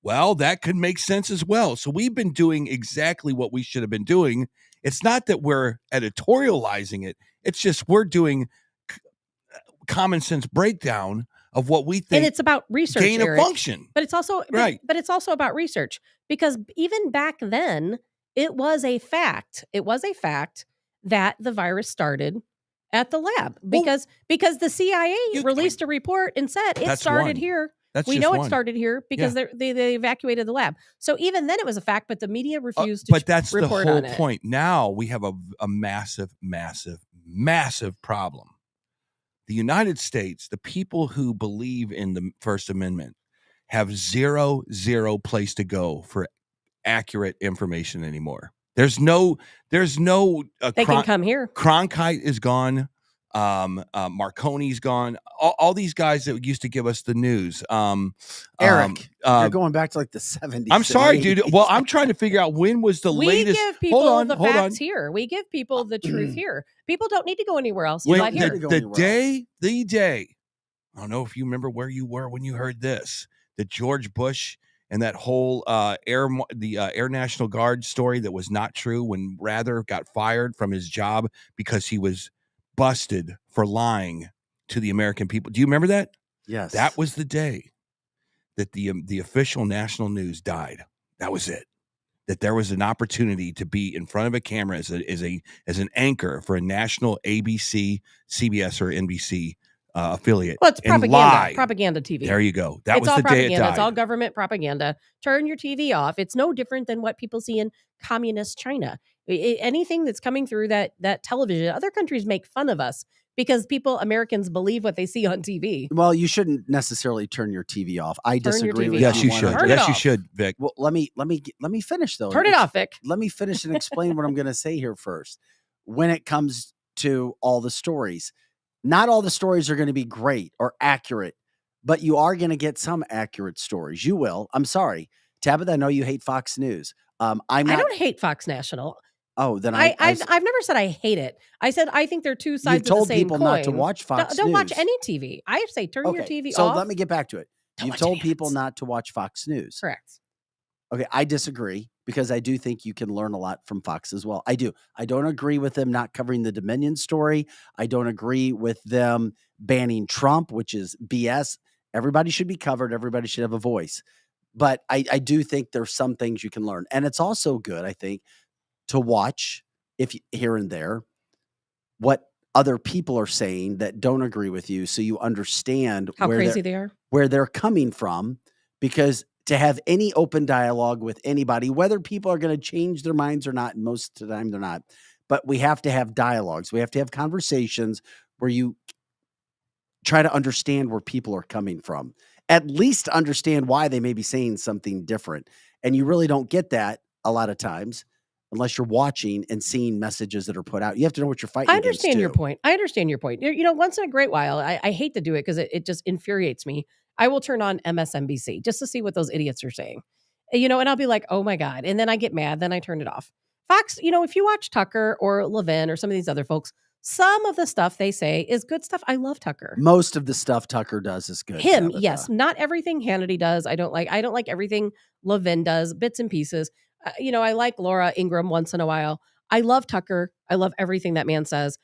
Well, that could make sense as well. So we've been doing exactly what we should have been doing. It's not that we're editorializing it. It's just we're doing common sense breakdown of what we think. And it's about research, gain Eric, of function. But it's also right. But it's also about research, because even back then, it was a fact. It was a fact that the virus started at the lab, because the CIA released a report and said it started here. We know it started here because they evacuated the lab. So even then it was a fact, but the media refused to report on it. But that's the whole point. Now we have a massive, massive, massive problem. The United States, the people who believe in the First Amendment, have zero place to go for accurate information anymore. There's no. They can come here. Cronkite is gone. Marconi's gone. All these guys that used to give us the news. Eric, you're going back to like the 70s. I'm sorry, dude. Well, I'm trying to figure out when was the latest. We give people the facts here. We give people the truth here. People don't need to go anywhere else. The day. I don't know if you remember where you were when you heard this. The George Bush and that whole Air National Guard story that was not true, when Rather got fired from his job because he was busted for lying to the American people. Do you remember that? Yes. That was the day that the official national news died. That was it. That there was an opportunity to be in front of a camera as an anchor for a national ABC, CBS, or NBC affiliate. Well, it's and propaganda. lie. Propaganda TV. There you go. That was the day it died. It's all government propaganda. Turn your TV off. It's no different than what people see in communist China. Anything that's coming through that television, other countries make fun of us because Americans believe what they see on TV. Well, you shouldn't necessarily turn your TV off. I disagree with you. Yes, you should. Yes, you should, Vic. Well, let me finish though. Turn it off, Vic. Let me finish and explain what I'm going to say here first. When it comes to all the stories, not all the stories are going to be great or accurate, but you are going to get some accurate stories. You will. I'm sorry, Tabitha. I know you hate Fox News. I don't hate Fox National. Oh, then I've never said I hate it. I said I think they're two sides of the same coin. You've told people not to watch Fox News. Don't watch any TV. I say turn your TV off. So let me get back to it. You've told people not to watch Fox News. Correct. Okay, I disagree, because I do think you can learn a lot from Fox as well. I do. I don't agree with them not covering the Dominion story. I don't agree with them banning Trump, which is BS. Everybody should be covered. Everybody should have a voice. But I do think there's some things you can learn. And it's also good, I think, to watch here and there what other people are saying that don't agree with you, so you understand how crazy they are, where they're coming from. Because to have any open dialogue with anybody, whether people are going to change their minds or not, and most of the time they're not, but we have to have dialogues. We have to have conversations where you try to understand where people are coming from, at least understand why they may be saying something different. And you really don't get that a lot of times unless you're watching and seeing messages that are put out. You have to know what you're fighting against. I understand your point. I understand your point. Once in a great while, I hate to do it because it just infuriates me. I will turn on MSNBC just to see what those idiots are saying. And I'll be like, oh my God. And then I get mad. Then I turn it off. Fox, if you watch Tucker or Levin or some of these other folks, some of the stuff they say is good stuff. I love Tucker. Most of the stuff Tucker does is good. Yes. Not everything Hannity does. I don't like everything Levin does, bits and pieces. I like Laura Ingraham once in a while. I love Tucker. I love everything that man says.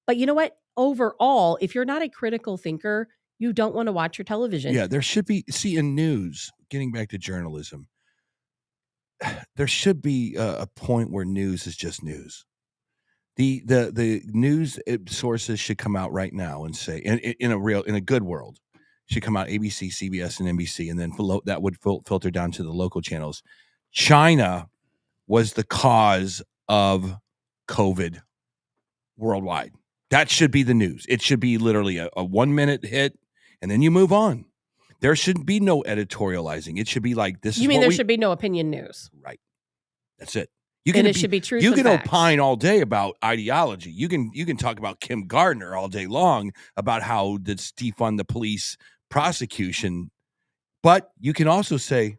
But you know what? Overall, if you're not a critical thinker, you don't want to watch your television. Yeah, there should be, in news, getting back to journalism, there should be a point where news is just news. The news sources should come out right now and say, in a good world, should come out ABC, CBS, and NBC, and then that would filter down to the local channels. China was the cause of COVID worldwide. That should be the news. It should be literally a 1 minute hit, and then you move on. There should be no editorializing. It should be like this. You mean there should be no opinion news? Right. That's it. Should be truth. You can opine all day about ideology. You can talk about Kim Gardner all day long about how to defund the police prosecution, but you can also say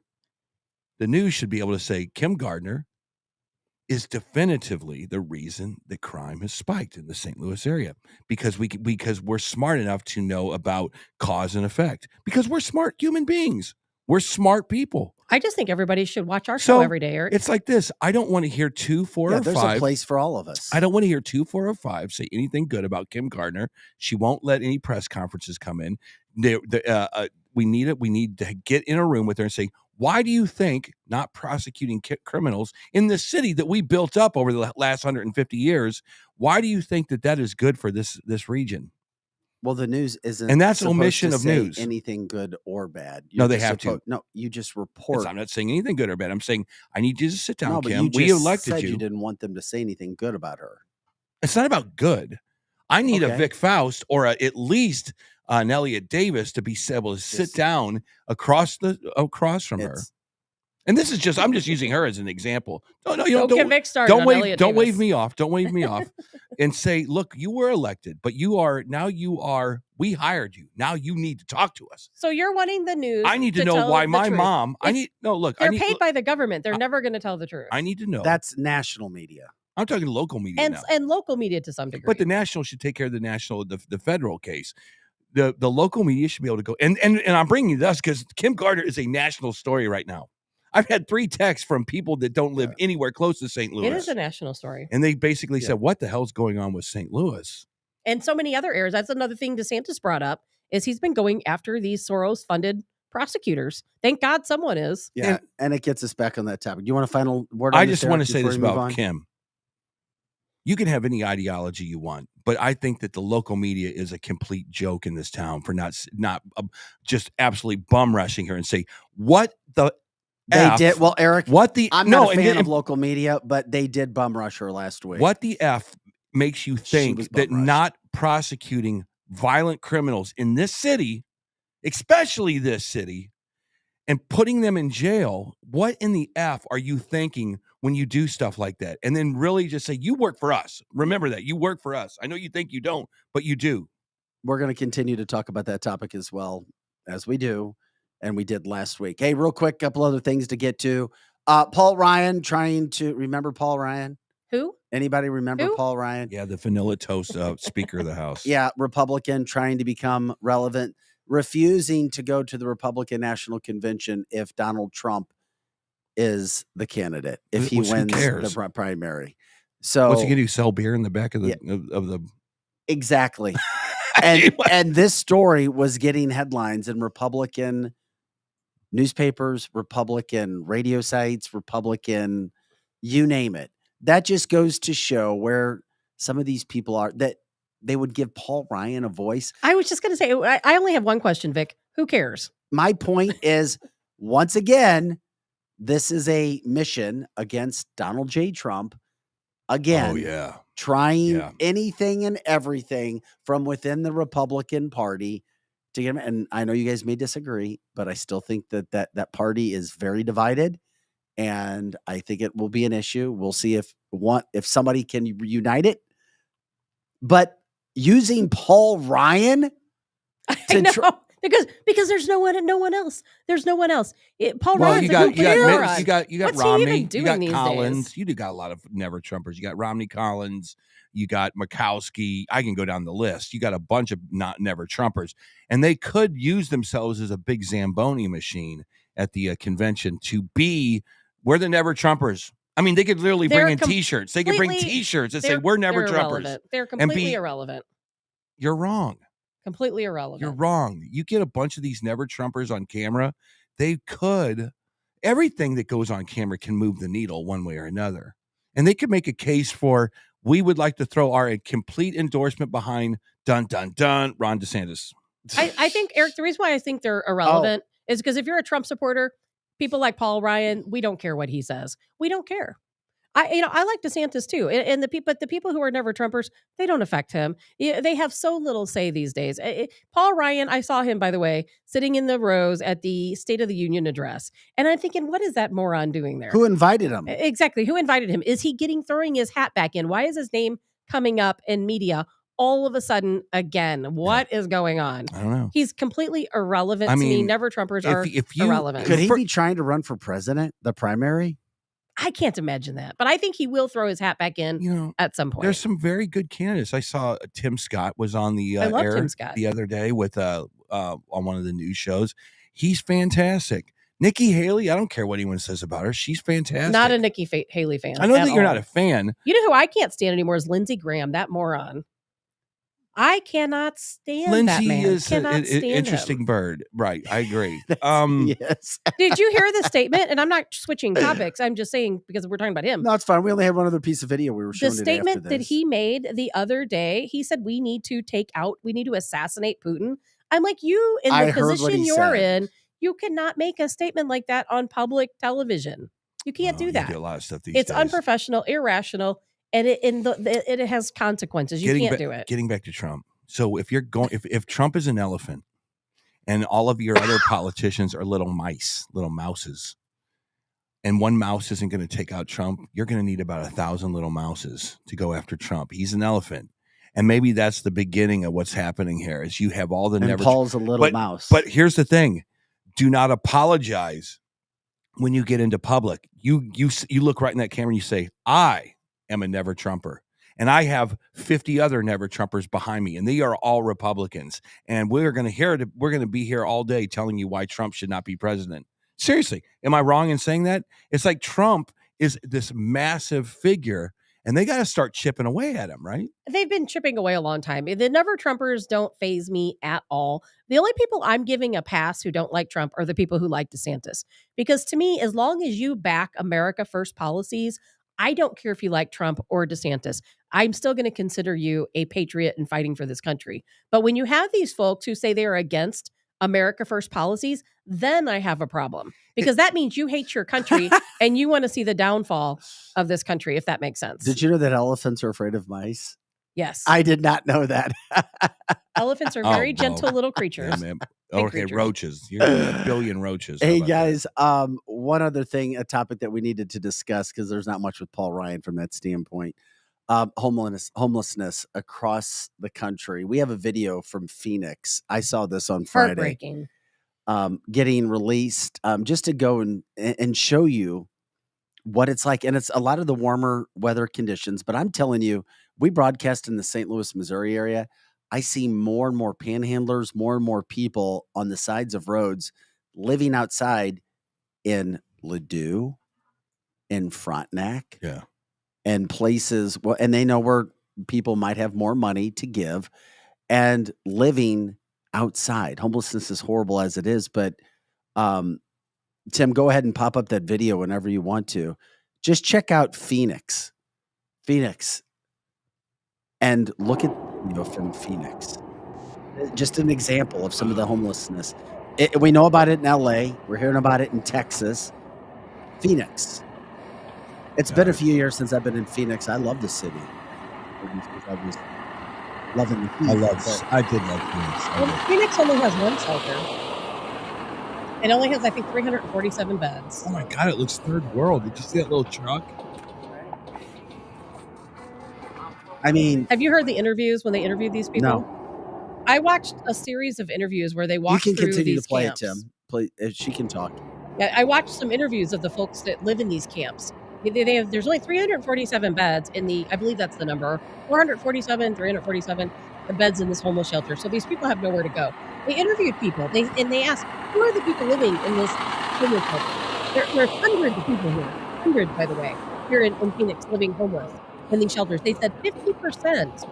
the news should be able to say Kim Gardner is definitively the reason that crime has spiked in the St. Louis area, because we're smart enough to know about cause and effect, because we're smart human beings. We're smart people. I just think everybody should watch our show every day, Eric. It's like this. I don't want to hear 2, 4, or 5. There's a place for all of us. I don't want to hear 2, 4, or 5 say anything good about Kim Gardner. She won't let any press conferences come in. We need it. We need to get in a room with her and say, why do you think not prosecuting criminals in the city that we built up over the last 150 years? Why do you think that is good for this region? Well, the news isn't, and that's omission of news. Anything good or bad? No, they have to. No, you just report. I'm not saying anything good or bad. I'm saying I need you to sit down, Kim. We elected you. You didn't want them to say anything good about her. It's not about good. I need a Vic Faust or at least an Elliot Davis to be able to sit down across from her. And this is just, I'm just using her as an example. Don't wave me off. Don't wave me off and say, look, you were elected, but we hired you. Now you need to talk to us. So you're wanting the news. I need to know why my mom, they're paid by the government. They're never going to tell the truth. I need to know. That's national media. I'm talking local media now. And local media to some degree. But the national should take care of the federal case. The local media should be able to go. And I'm bringing this because Kim Gardner is a national story right now. I've had 3 texts from people that don't live anywhere close to St. Louis. It is a national story. And they basically said, what the hell's going on with St. Louis? And so many other areas. That's another thing DeSantis brought up, is he's been going after these Soros-funded prosecutors. Thank God someone is. Yeah, and it gets us back on that topic. Do you want a final word on I just want to say this about Kim. You can have any ideology you want, but I think that the local media is a complete joke in this town for not just absolutely bum rushing her and say, what the They did. Well, Eric, I'm not a fan of local media, but they did bum rush her last week. What the F makes you think that not prosecuting violent criminals in this city, especially this city, and putting them in jail, what in the F are you thinking when you do stuff like that? And then really just say, you work for us. Remember that. You work for us. I know you think you don't, but you do. We're going to continue to talk about that topic as well, as we do. And we did last week. Hey, real quick, couple other things to get to. Paul Ryan remember Paul Ryan? Who? Anybody remember Paul Ryan? Yeah, the vanilla toast Speaker of the House. Yeah, Republican trying to become relevant, refusing to go to the Republican National Convention if Donald Trump is the candidate, if he wins the primary. So what's he going to do? Sell beer in the back of the Exactly. And this story was getting headlines in Republican newspapers, Republican radio sites, Republican, you name it. That just goes to show where some of these people are, that they would give Paul Ryan a voice. I was just going to say, I only have one question, Vic. Who cares? My point is, once again, this is a mission against Donald J. Trump. Again, trying anything and everything from within the Republican Party to get him. And I know you guys may disagree, but I still think that party is very divided, and I think it will be an issue. We'll see if somebody can unite it. But using Paul Ryan I know. Because there's no one else. There's no one else. Paul Ryan's you got What's Romney, he even doing you got these Collins, days? you got a lot of never Trumpers. You got Romney Collins, you got Murkowski. I can go down the list. You got a bunch of not never Trumpers, and they could use themselves as a big Zamboni machine at the convention to be. We're the never Trumpers. I mean, they could literally bring in T-shirts. They could bring T-shirts and say we're never Trumpers. They're completely irrelevant. You're wrong. Completely irrelevant. You're wrong. You get a bunch of these never Trumpers on camera. They could. Everything that goes on camera can move the needle one way or another. And they could make a case for, we would like to throw our complete endorsement behind Ron DeSantis. I think, Eric, the reason why I think they're irrelevant is because if you're a Trump supporter, people like Paul Ryan, we don't care what he says. We don't care. I like DeSantis too, and the people who are never Trumpers, they don't affect him. They have so little say these days. Paul Ryan, I saw him, by the way, sitting in the rows at the State of the Union address, and I'm thinking, what is that moron doing there? Who invited him? Exactly, who invited him? Is he throwing his hat back in? Why is his name coming up in media all of a sudden again? What is going on? I don't know. He's completely irrelevant to me. Never Trumpers are irrelevant. Could he be trying to run for president, the primary? I can't imagine that, but I think he will throw his hat back in at some point. There's some very good candidates. I saw Tim Scott was on the air the other day with on one of the news shows. He's fantastic. Nikki Haley, I don't care what anyone says about her. She's fantastic. Not a Nikki Haley fan. I know that you're not a fan. You know who I can't stand anymore is Lindsey Graham, that moron. I cannot stand Lindsey that man. Is an interesting bird. Right. I agree. Yes. Did you hear the statement? And I'm not switching topics. I'm just saying because we're talking about him. No, it's fine. We only had one other piece of video we were showing. The statement that he made the other day, he said, we need to assassinate Putin. I'm like, you in the position you're in, you cannot make a statement like that on public television. You can't do that. You get a lot of stuff these it's days. Unprofessional, irrational. And it has consequences. You can't do it. Getting back to Trump. So if if Trump is an elephant and all of your other politicians are little mouses, and one mouse isn't going to take out Trump, you're going to need about 1,000 little mouses to go after Trump. He's an elephant. And maybe that's the beginning of what's happening here is you have all the Paul's a little mouse. But here's the thing. Do not apologize when you get into public. You look right in that camera and you say, I am a never Trumper. And I have 50 other never Trumpers behind me, and they are all Republicans. And we're going to be here all day telling you why Trump should not be president. Seriously, am I wrong in saying that? It's like Trump is this massive figure, and they got to start chipping away at him, right? They've been chipping away a long time. The never Trumpers don't faze me at all. The only people I'm giving a pass who don't like Trump are the people who like DeSantis. Because to me, as long as you back America First policies, I don't care if you like Trump or DeSantis. I'm still going to consider you a patriot and fighting for this country. But when you have these folks who say they are against America First policies, then I have a problem. Because that means you hate your country and you want to see the downfall of this country, if that makes sense. Did you know that elephants are afraid of mice? Yes. I did not know that. Elephants are very gentle little creatures. Yeah, okay, roaches. You're a billion roaches. Hey, guys, one other thing, a topic that we needed to discuss, because there's not much with Paul Ryan from that standpoint. Homelessness across the country. We have a video from Phoenix. I saw this on Friday. Heartbreaking. Getting released just to go and show you what it's like. And it's a lot of the warmer weather conditions. But I'm telling you, we broadcast in the St. Louis, Missouri area. I see more and more panhandlers, more and more people on the sides of roads living outside in Ladue, in Frontenac, and places. Well, and they know where people might have more money to give and living outside. Homelessness is horrible as it is, but Tim, go ahead and pop up that video whenever you want to. Just check out Phoenix, and look at the video from Phoenix. Just an example of some of the homelessness. We know about it in LA. We're hearing about it in Texas. Phoenix. It's been a few years since I've been in Phoenix. I love the city. I was loving the heat. I did love Phoenix. Well, Phoenix only has one shelter. It only has, I think, 347 beds. Oh my God, it looks third world. Did you see that little truck? I mean, have you heard the interviews when they interviewed these people? No. I watched a series of interviews where they walked you can through continue these to play camps. it, Tim. Play. She can talk. Yeah, I watched some interviews of the folks that live in these camps. There's only 347 beds in the, I believe that's the number, 347 beds in this homeless shelter. So these people have nowhere to go. They interviewed people. They asked, who are the people living in this homeless shelter? There's hundreds of people here. Hundreds, by the way, here in Phoenix living homeless in these shelters. They said 50%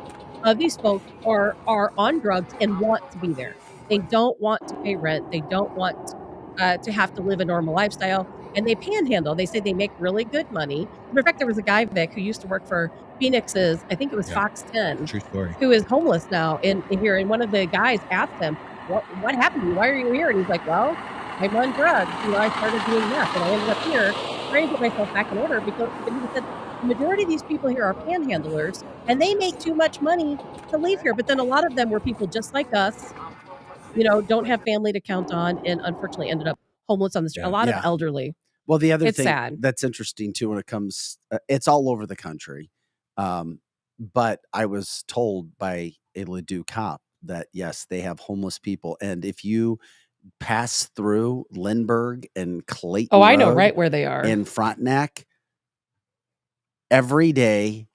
of these folks are on drugs and want to be there. They don't want to pay rent. They don't want to have to live a normal lifestyle. And they panhandle. They say they make really good money. In fact, there was a guy, Vic, who used to work for Phoenix's, I think it was Fox 10. True story. Who is homeless now in here. And one of the guys asked him, what happened to you? Why are you here? And he's like, well, I'm on drugs. I started doing meth and I ended up here trying to get myself back in order because he said the majority of these people here are panhandlers and they make too much money to leave here. But then a lot of them were people just like us, don't have family to count on and unfortunately ended up homeless on the street. A lot of elderly. Well, the other thing sad. That's interesting too when it comes, it's all over the country. But I was told by a Ladue cop that yes, they have homeless people. And if you pass through Lindbergh and Clayton, I know right where they are in Frontenac, every day,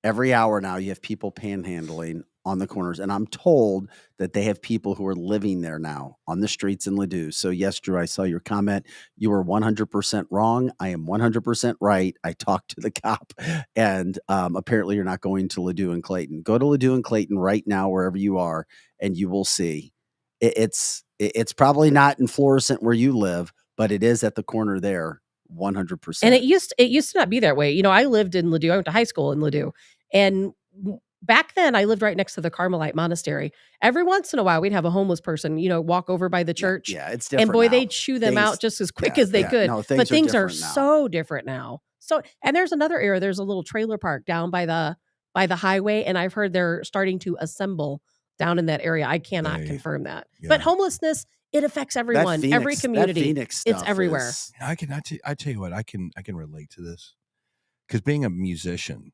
every hour now, you have people panhandling on the corners. And I'm told that they have people who are living there now on the streets in Ladue. So yes, Drew, I saw your comment. You were 100% wrong. I am 100% right. I talked to the cop and apparently you're not going to Ladue and Clayton. Go to Ladue and Clayton right now, wherever you are, and you will see it's probably not in Florissant where you live, but it is at the corner there. 100%. And it used to not be that way. I lived in Ladue. I went to high school in Ladue. And back then I lived right next to the Carmelite monastery. Every once in a while we'd have a homeless person, walk over by the church. Yeah, it's different. And boy, now. They'd shoo them out just as quick as they could. No, but things are now. so different now. So, and there's another area. There's a little trailer park down by the highway. And I've heard they're starting to assemble down in that area. I cannot confirm that. Yeah. But homelessness, it affects everyone, every community. Phoenix it's everywhere. I tell you what, I can relate to this because being a musician,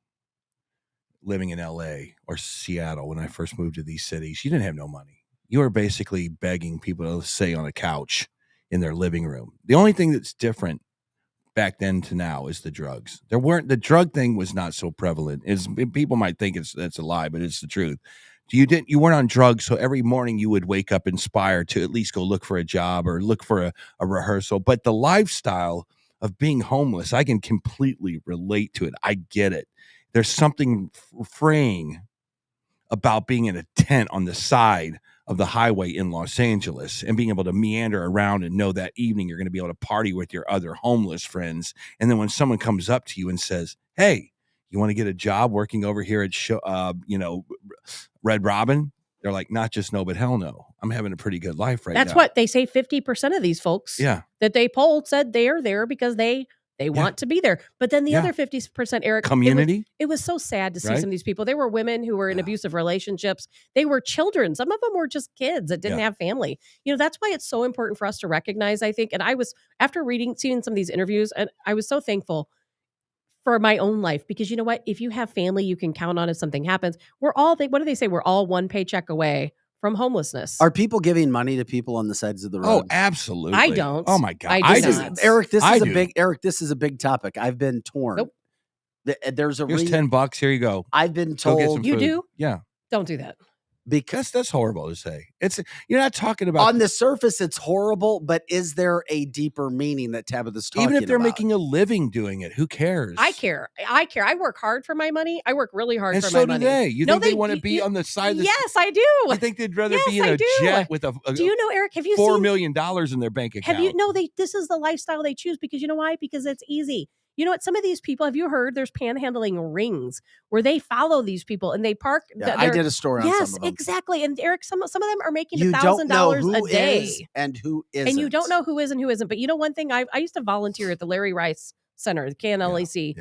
living in LA or Seattle, when I first moved to these cities, you didn't have no money. You were basically begging people to stay on a couch in their living room. The only thing that's different back then to now is the drugs. The drug thing was not so prevalent. People might think that's a lie, but it's the truth. You weren't on drugs, so every morning you would wake up inspired to at least go look for a job or look for a rehearsal. But the lifestyle of being homeless, I can completely relate to it. I get it. There's something freeing about being in a tent on the side of the highway in Los Angeles and being able to meander around and know that evening you're going to be able to party with your other homeless friends. And then when someone comes up to you and says, hey, you want to get a job working over here at Red Robin? They're like, not just no, but hell no. I'm having a pretty good life right now. That's what they say. 50% of these folks that they polled said they are there because they want to be there. But then the other 50%, Eric, community. It was so sad to see some of these people. They were women who were in abusive relationships. They were children. Some of them were just kids that didn't have family. That's why it's so important for us to recognize, I think. And I was, after seeing some of these interviews, and I was so thankful for my own life, because you know what? If you have family you can count on if something happens, what do they say? We're all one paycheck away from homelessness. Are people giving money to people on the sides of the road? Oh, absolutely. I don't. Oh my God. I do not. Eric, this is a big topic. I've been torn. Nope. Here's $10. Here you go. I've been told. You do? Yeah. Don't do that. Because that's horrible to say. You're not talking about on the surface, it's horrible, but is there a deeper meaning that Tabitha's talking about? Even if they're making a living doing it, who cares? I care. I work hard for my money. I work really hard for my money. And so do they. You think they want to be on the side of the... Yes, I do. You think they'd rather be in a jet with do you know, Eric, have you $4 seen million in their bank account? Have you this is the lifestyle they choose because you know why? Because it's easy. You know what? Some of these people, have you heard there's panhandling rings where they follow these people and they park? I did a story on some of them. Yes, exactly. And Eric, some of them are making $1,000 a day. Is and who isn't. And you don't know who is and who isn't. But you know one thing, I used to volunteer at the Larry Rice Center, the KNLAC,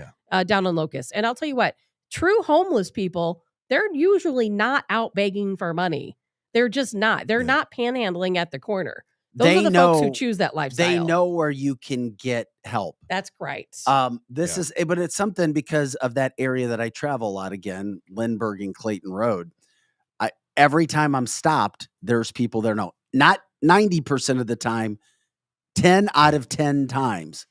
down in Locust. And I'll tell you what, true homeless people, they're usually not out begging for money. They're just not. They're not panhandling at the corner. Those are the folks who choose that lifestyle. They know where you can get help. That's right. This is, but it's something because of that area that I travel a lot. Again, Lindbergh and Clayton Road. Every time I'm stopped, there's people there. No, not 90% of the time, 10 out of 10 times.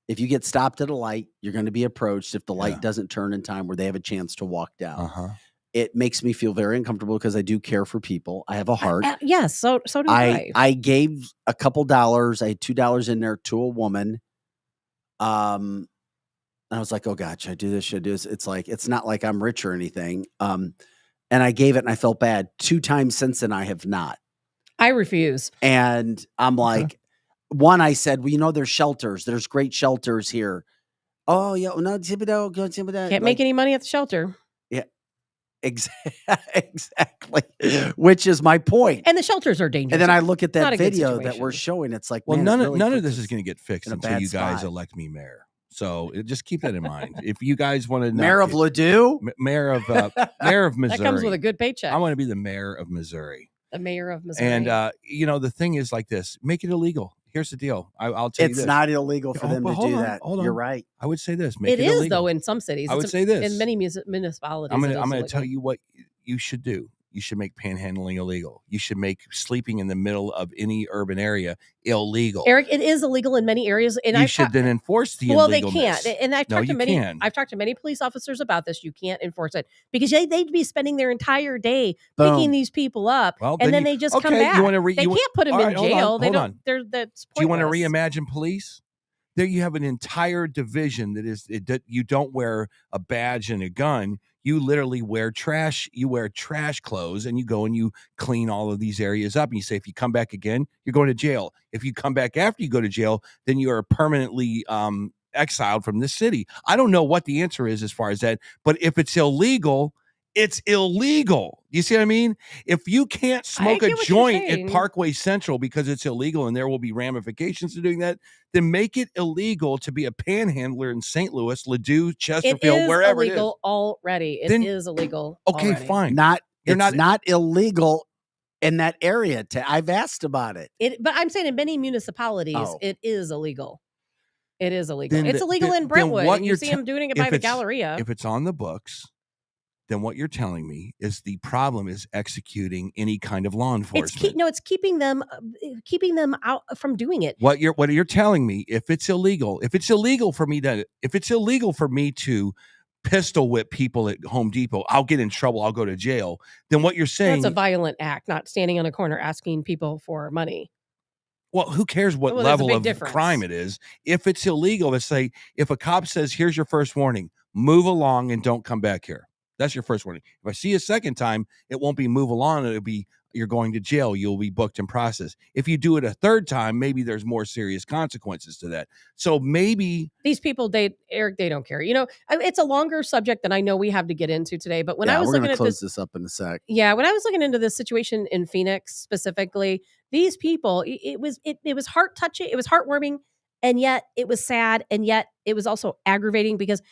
If you get stopped at a light, you're going to be approached if the light doesn't turn in time where they have a chance to walk down. It makes me feel very uncomfortable because I do care for people. I have a heart. Yes, so do I. I gave a couple dollars. I had $2 in there to a woman. And I was like, oh God, should I do this? Should I do this? It's like, it's not like I'm rich or anything. And I gave it and I felt bad. 2 times since then, I have not. I refuse. And I'm like, one, I said, well, you know, there's shelters. There's great shelters here. Oh, yeah. No, can't make any money at the shelter. Yeah. Exactly. Which is my point. And the shelters are dangerous. And then I look at that video that we're showing. It's like, well, man, none of this is going to get fixed until you guys elect me mayor. So just keep that in mind. If you guys want to, mayor of Ladue, mayor of Missouri, that comes with a good paycheck. I want to be the mayor of Missouri. The mayor of Missouri. And you know, the thing is like this: make it illegal. Here's the deal. I'll tell you this. It's not illegal for them to do that. You're right. I would say this. Make it is, illegal. though, in some cities. I would say this. In many municipalities. I'm going to tell you what you should do. You should make panhandling illegal. You should make sleeping in the middle of any urban area illegal. Eric, it is illegal in many areas. And you should then enforce the illegalness. Well, they can't. And I've talked to many police officers about this. You can't enforce it because they'd be spending their entire day picking these people up, and then they just come back. They can't put them in jail. They don't. That's pointless. Do you want to reimagine police? There you have an entire division that you don't wear a badge and a gun. You literally wear trash. You wear trash clothes and you go and you clean all of these areas up. And you say, if you come back again, you're going to jail. If you come back after you go to jail, then you are permanently exiled from this city. I don't know what the answer is as far as that, but if it's illegal, it's illegal. You see what I mean? If you can't smoke a joint at Parkway Central because it's illegal and there will be ramifications to doing that, then make it illegal to be a panhandler in St. Louis, Ladue, Chesterfield, wherever it is. It is illegal already. It is illegal. Okay, already. Fine. It's not illegal in that area. I've asked about it. But I'm saying in many municipalities, it is illegal. It is illegal. It's illegal in Brentwood. And you see them doing it by the Galleria. If it's on the books, then what you're telling me is the problem is executing any kind of law enforcement. It's keeping them out from doing it. What you're telling me, if it's illegal for me to pistol whip people at Home Depot, I'll get in trouble, I'll go to jail. Then what you're saying, that's a violent act, not standing on a corner asking people for money. Well, who cares what level of crime it is? If it's illegal, let's say if a cop says, here's your first warning, move along and don't come back here. That's your first warning. If I see you a second time, it won't be move along. It'll be you're going to jail. You'll be booked and processed. If you do it a third time, maybe there's more serious consequences to that. So maybe these people, Eric, they don't care. You know, it's a longer subject than I know we have to get into today. But when I was looking at this up in a sec. Yeah, when I was looking into this situation in Phoenix specifically, these people, it was heart touching. It was heartwarming, and yet it was sad, and yet it was also aggravating because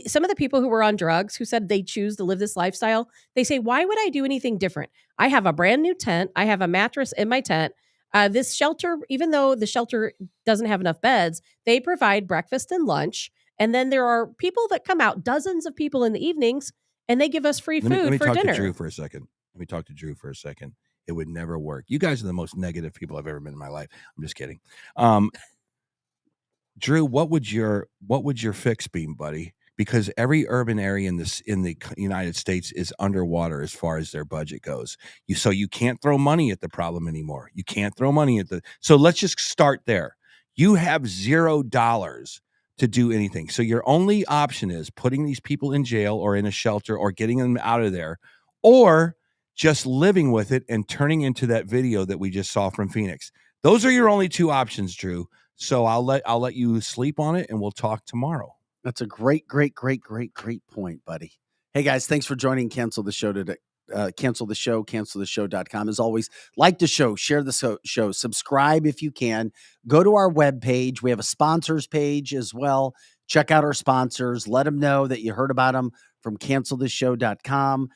some of the people who were on drugs who said they choose to live this lifestyle, they say, why would I do anything different? I have a brand new tent. I have a mattress in my tent. This shelter, even though the shelter doesn't have enough beds, they provide breakfast and lunch. And then there are people that come out, dozens of people in the evenings, and they give us free food for dinner. Let me talk to Drew for a second. It would never work. You guys are the most negative people I've ever been in my life. I'm just kidding. Drew, what would your fix be, buddy? because every urban area in the United States is underwater as far as their budget goes. So you can't throw money at the problem anymore. You can't throw money at so let's just start there. You have $0 to do anything. So your only option is putting these people in jail or in a shelter or getting them out of there, or just living with it and turning into that video that we just saw from Phoenix. Those are your only two options, Drew. So I'll let you sleep on it, and we'll talk tomorrow. That's a great point, buddy. Hey guys, thanks for joining Cancel the Show today. Cancel the Show, canceltheshow.com. As always, like the show, share the show, subscribe if you can. Go to our webpage. We have a sponsors page as well. Check out our sponsors. Let them know that you heard about them from canceltheshow.com.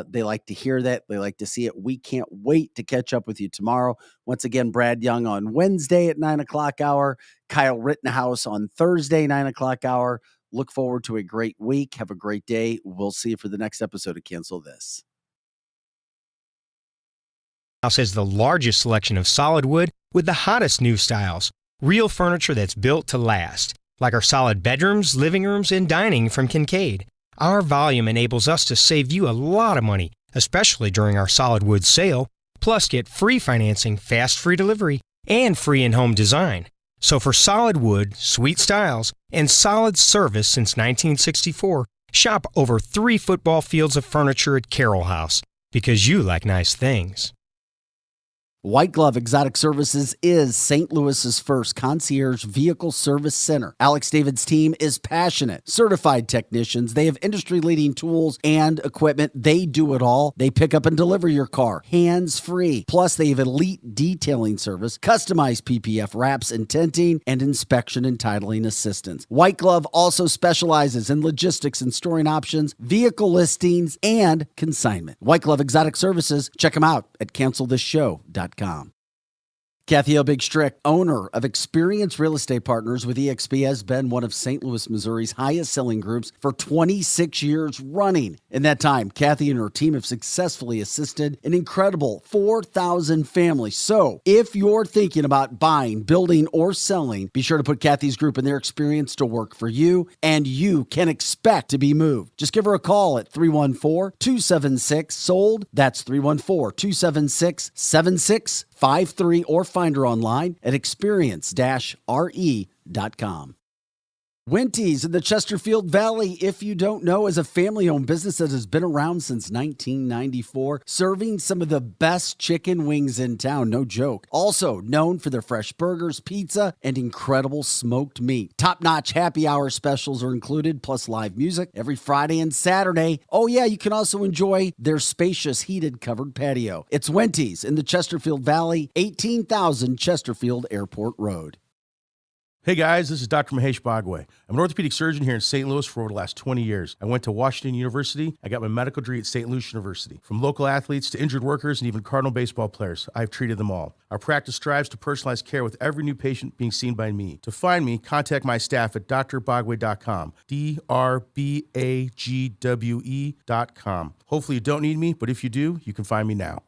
They like to hear that. They like to see it. We can't wait to catch up with you tomorrow. Once again, Brad Young on Wednesday at 9 o'clock hour, Kyle Rittenhouse on Thursday, 9 o'clock hour. Look forward to a great week. Have a great day. We'll see you for the next episode of Cancel This. House has the largest selection of solid wood with the hottest new styles. Real furniture that's built to last, like our solid bedrooms, living rooms, and dining from Kincaid. Our volume enables us to save you a lot of money, especially during our solid wood sale. Plus, get free financing, fast free delivery, and free in-home design. So for solid wood, sweet styles, and solid service since 1964, shop over 3 football fields of furniture at Carroll House, because you like nice things. White Glove Exotic Services is St. Louis's first concierge vehicle service center. Alex David's team is passionate, certified technicians. They have industry-leading tools and equipment. They do it all. They pick up and deliver your car hands-free. Plus, they have elite detailing service, customized PPF wraps and tinting, and inspection and titling assistance. White Glove also specializes in logistics and storing options, vehicle listings, and consignment. White Glove Exotic Services. Check them out at cancelthisshow.com. Kathy L. Big Strick, owner of Experience Real Estate Partners with eXp, has been one of St. Louis, Missouri's highest selling groups for 26 years running. In that time, Kathy and her team have successfully assisted an incredible 4,000 families. So if you're thinking about buying, building, or selling, be sure to put Kathy's group and their experience to work for you, and you can expect to be moved. Just give her a call at 314-276-SOLD. That's 314-276-7653, or find her online at experience-re.com. Winty's in the Chesterfield Valley, if you don't know, is a family-owned business that has been around since 1994, serving some of the best chicken wings in town, no joke. Also known for their fresh burgers, pizza, and incredible smoked meat. Top-notch happy hour specials are included, plus live music every Friday and Saturday. Oh yeah, you can also enjoy their spacious heated covered patio. It's Winty's in the Chesterfield Valley, 18,000 Chesterfield Airport Road. Hey guys, this is Dr. Mahesh Bhagway. I'm an orthopedic surgeon here in St. Louis for over the last 20 years. I went to Washington University. I got my medical degree at St. Louis University. From local athletes to injured workers and even Cardinal baseball players, I've treated them all. Our practice strives to personalize care with every new patient being seen by me. To find me, contact my staff at drbagwe.com, DRBAGWE.com. Hopefully you don't need me, but if you do, you can find me now.